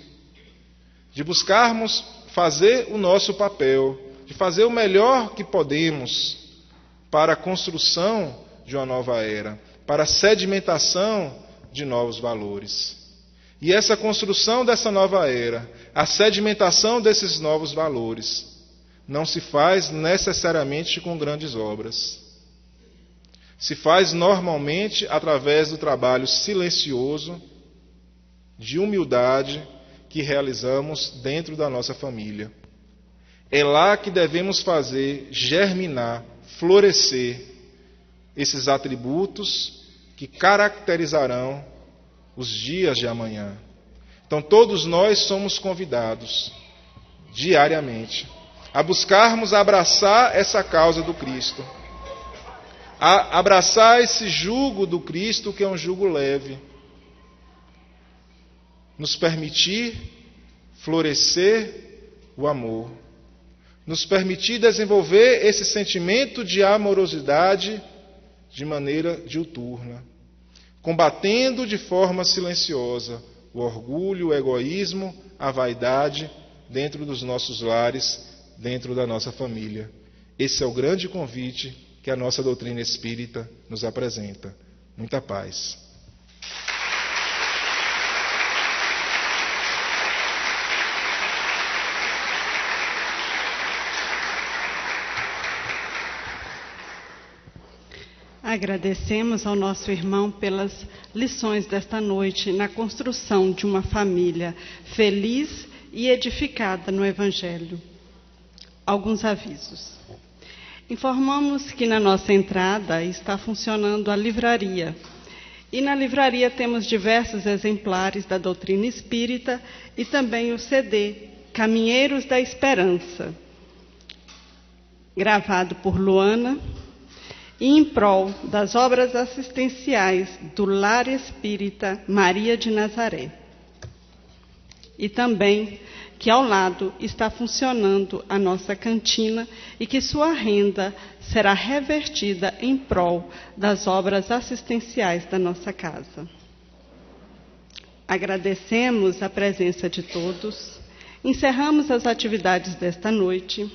S7: de buscarmos fazer o nosso papel, de fazer o melhor que podemos para a construção de uma nova era, para a sedimentação de novos valores. E essa construção dessa nova era, a sedimentação desses novos valores, não se faz necessariamente com grandes obras. Se faz normalmente através do trabalho silencioso, de humildade, que realizamos dentro da nossa família. É lá que devemos fazer germinar, florescer esses atributos que caracterizarão os dias de amanhã. Então todos nós somos convidados, diariamente, a buscarmos abraçar essa causa do Cristo, a abraçar esse jugo do Cristo, que é um jugo leve, nos permitir florescer o amor, nos permitir desenvolver esse sentimento de amorosidade de maneira diuturna, combatendo de forma silenciosa o orgulho, o egoísmo, a vaidade dentro dos nossos lares, dentro da nossa família. Esse é o grande convite que a nossa doutrina espírita nos apresenta. Muita paz.
S1: Agradecemos ao nosso irmão pelas lições desta noite na construção de uma família feliz e edificada no Evangelho. Alguns avisos. Informamos que na nossa entrada está funcionando a livraria. E na livraria temos diversos exemplares da doutrina espírita e também o CD Caminheiros da Esperança, gravado por Luana, e em prol das obras assistenciais do Lar Espírita Maria de Nazaré. E também que ao lado está funcionando a nossa cantina e que sua renda será revertida em prol das obras assistenciais da nossa casa. Agradecemos a presença de todos, encerramos as atividades desta noite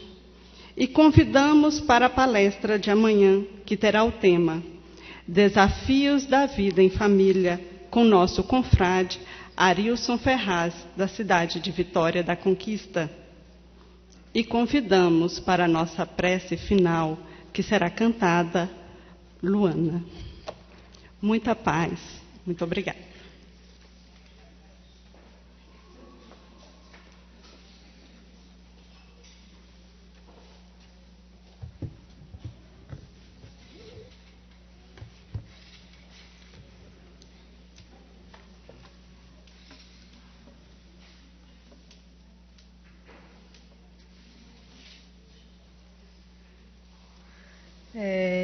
S1: e convidamos para a palestra de amanhã, que terá o tema Desafios da Vida em Família, com nosso confrade Arilson Ferraz, da cidade de Vitória da Conquista. E convidamos para a nossa prece final, que será cantada Luana. Muita paz. Muito obrigada.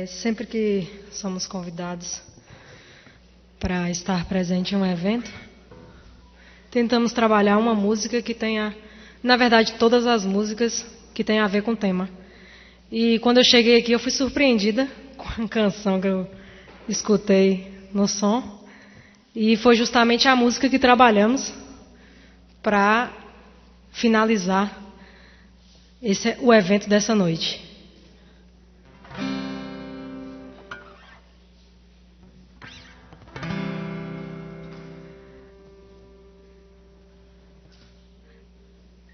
S5: Sempre que somos convidados para estar presente em um evento, tentamos trabalhar uma música que tenha, na verdade, todas as músicas que tenham a ver com o tema. E quando eu cheguei aqui, eu fui surpreendida com a canção que eu escutei no som. E foi justamente a música que trabalhamos para finalizar o evento dessa noite.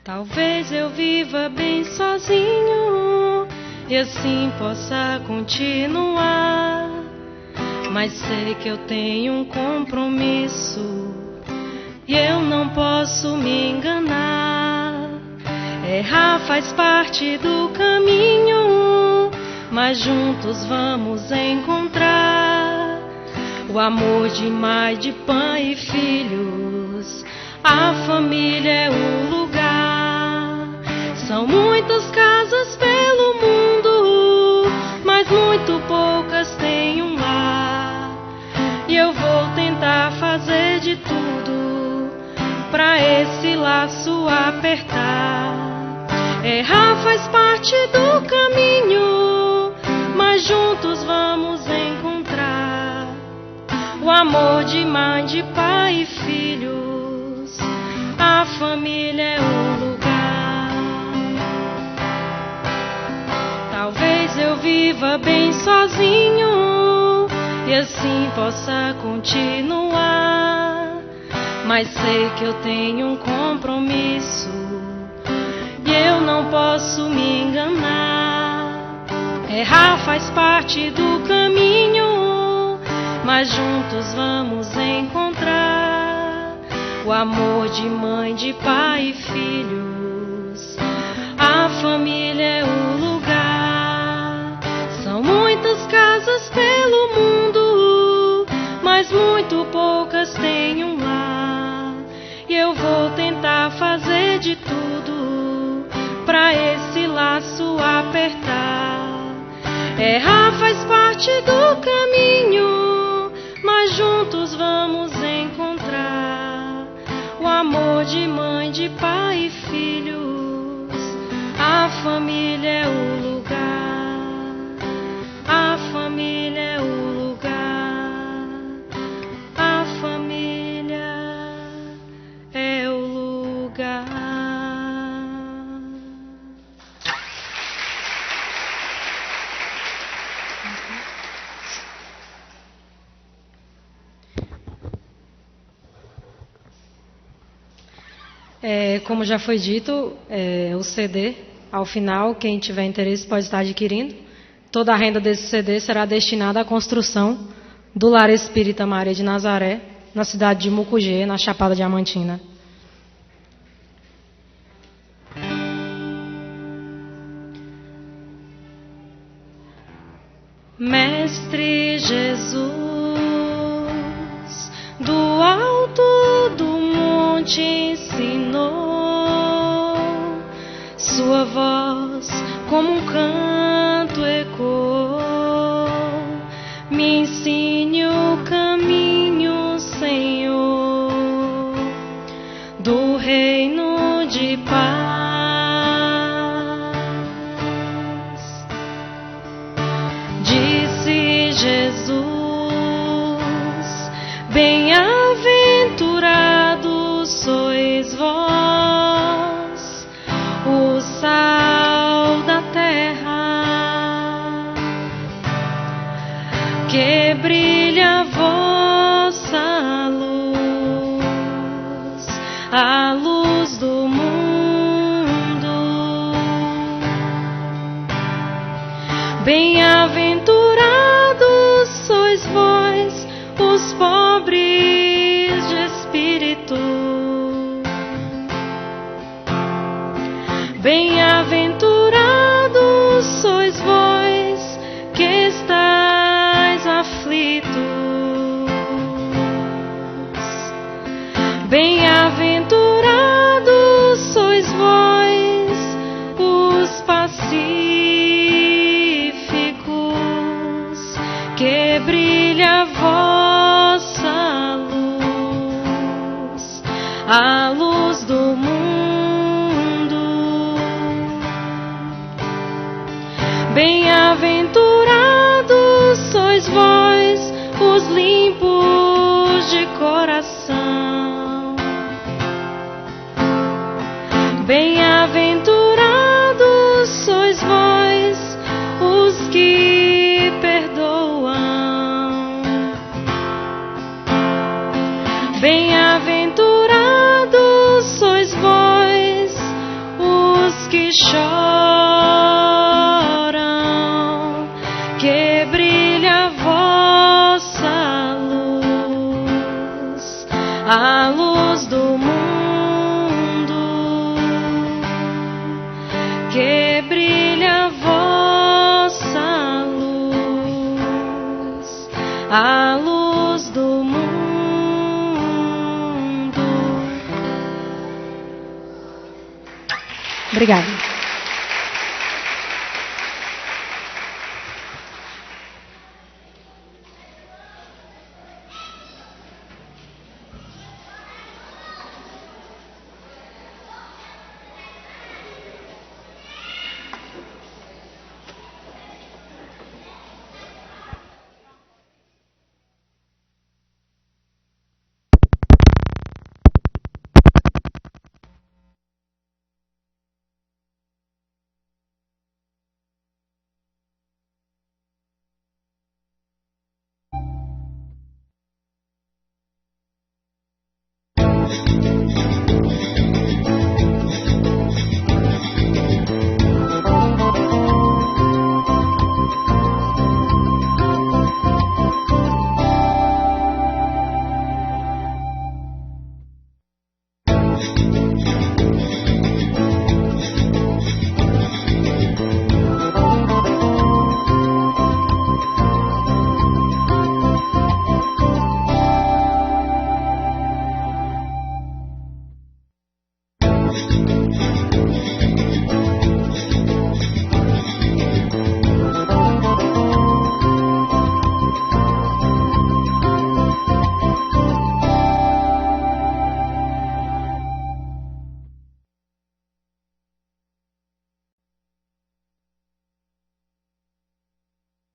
S6: Talvez eu viva bem sozinho e assim possa continuar. Mas sei que eu tenho um compromisso e eu não posso me enganar. Errar faz parte do caminho, mas juntos vamos encontrar o amor de mãe, de pai e filhos. A família é o lugar. São muitas casas pelo mundo, mas muito poucas têm um lar. E eu vou tentar fazer de tudo pra esse laço apertar. Errar faz parte do caminho, mas juntos vamos encontrar o amor de mãe, de pai e filhos. A família é o lugar. Talvez eu viva bem sozinho e assim possa continuar, mas sei que eu tenho um compromisso e eu não posso me enganar. Errar faz parte do caminho, mas juntos vamos encontrar o amor de mãe, de pai e filhos. A família é o lugar. São muitas casas pelo mundo, mas muito poucas têm um lar. E eu vou tentar fazer de tudo pra esse laço apertar. Errar faz parte do caminho, mas juntos vamos encontrar o amor de mãe, de pai e filhos. A família é o lugar. A família é o lugar. A família é o lugar.
S5: Como já foi dito, o CD, ao final, quem tiver interesse pode estar adquirindo. Toda a renda desse CD será destinada à construção do Lar Espírita Maria de Nazaré, na cidade de Mucugê, na Chapada Diamantina.
S6: Mestre Jesus, do alto do monte ensinou, sua voz como um canto ecoou. Me ensine o caminho, Senhor, do reino de paz. Disse Jesus, bem-aventurados sois vós, o sal da terra, que brilha a vossa luz, a luz do mundo. Bem-aventurados sois vós, os pobres de espírito. Bem-aventurados sois vós, que estáis aflitos. Bem-aventurados sois vós, os pacíficos, que brilha a vossa luz, a luz do mundo. Bem-aventurados sois vós, os limpos de coração. Bem-aventurados sois vós, os que perdoam. Bem-aventurados sois vós, os que choram. a luz do mundo.
S5: Obrigada.